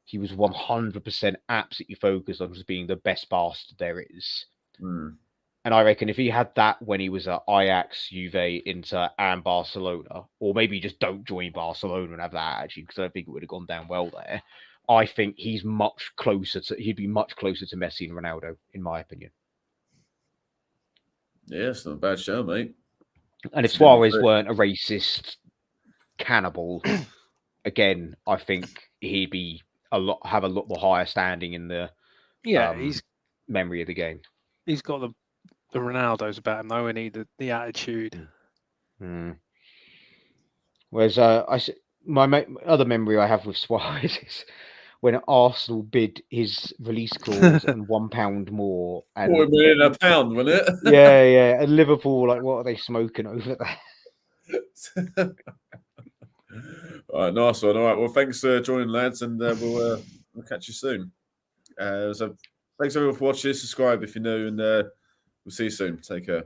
he was 100% absolutely focused on just being the best bastard there is. Mm. And I reckon if he had that when he was at Ajax, Juve, Inter, and Barcelona, or maybe just don't join Barcelona and have that attitude, because I don't think it would have gone down well there, I think he'd be much closer to Messi and Ronaldo, in my opinion. Yeah, it's not a bad show, mate. And if Suarez weren't a racist cannibal, again, I think he'd be have a lot more higher standing in the he's memory of the game. He's got the Ronaldos about him, though, and the attitude. Mm. Whereas my other memory I have with Suarez is when Arsenal bid his release clause and £1 more. And £4 million, wasn't it? Yeah. And Liverpool, like, what are they smoking over there? All right, nice one. All right, well, thanks for joining, lads, and we'll catch you soon. So thanks everyone for watching. Subscribe if you're new, and we'll see you soon. Take care.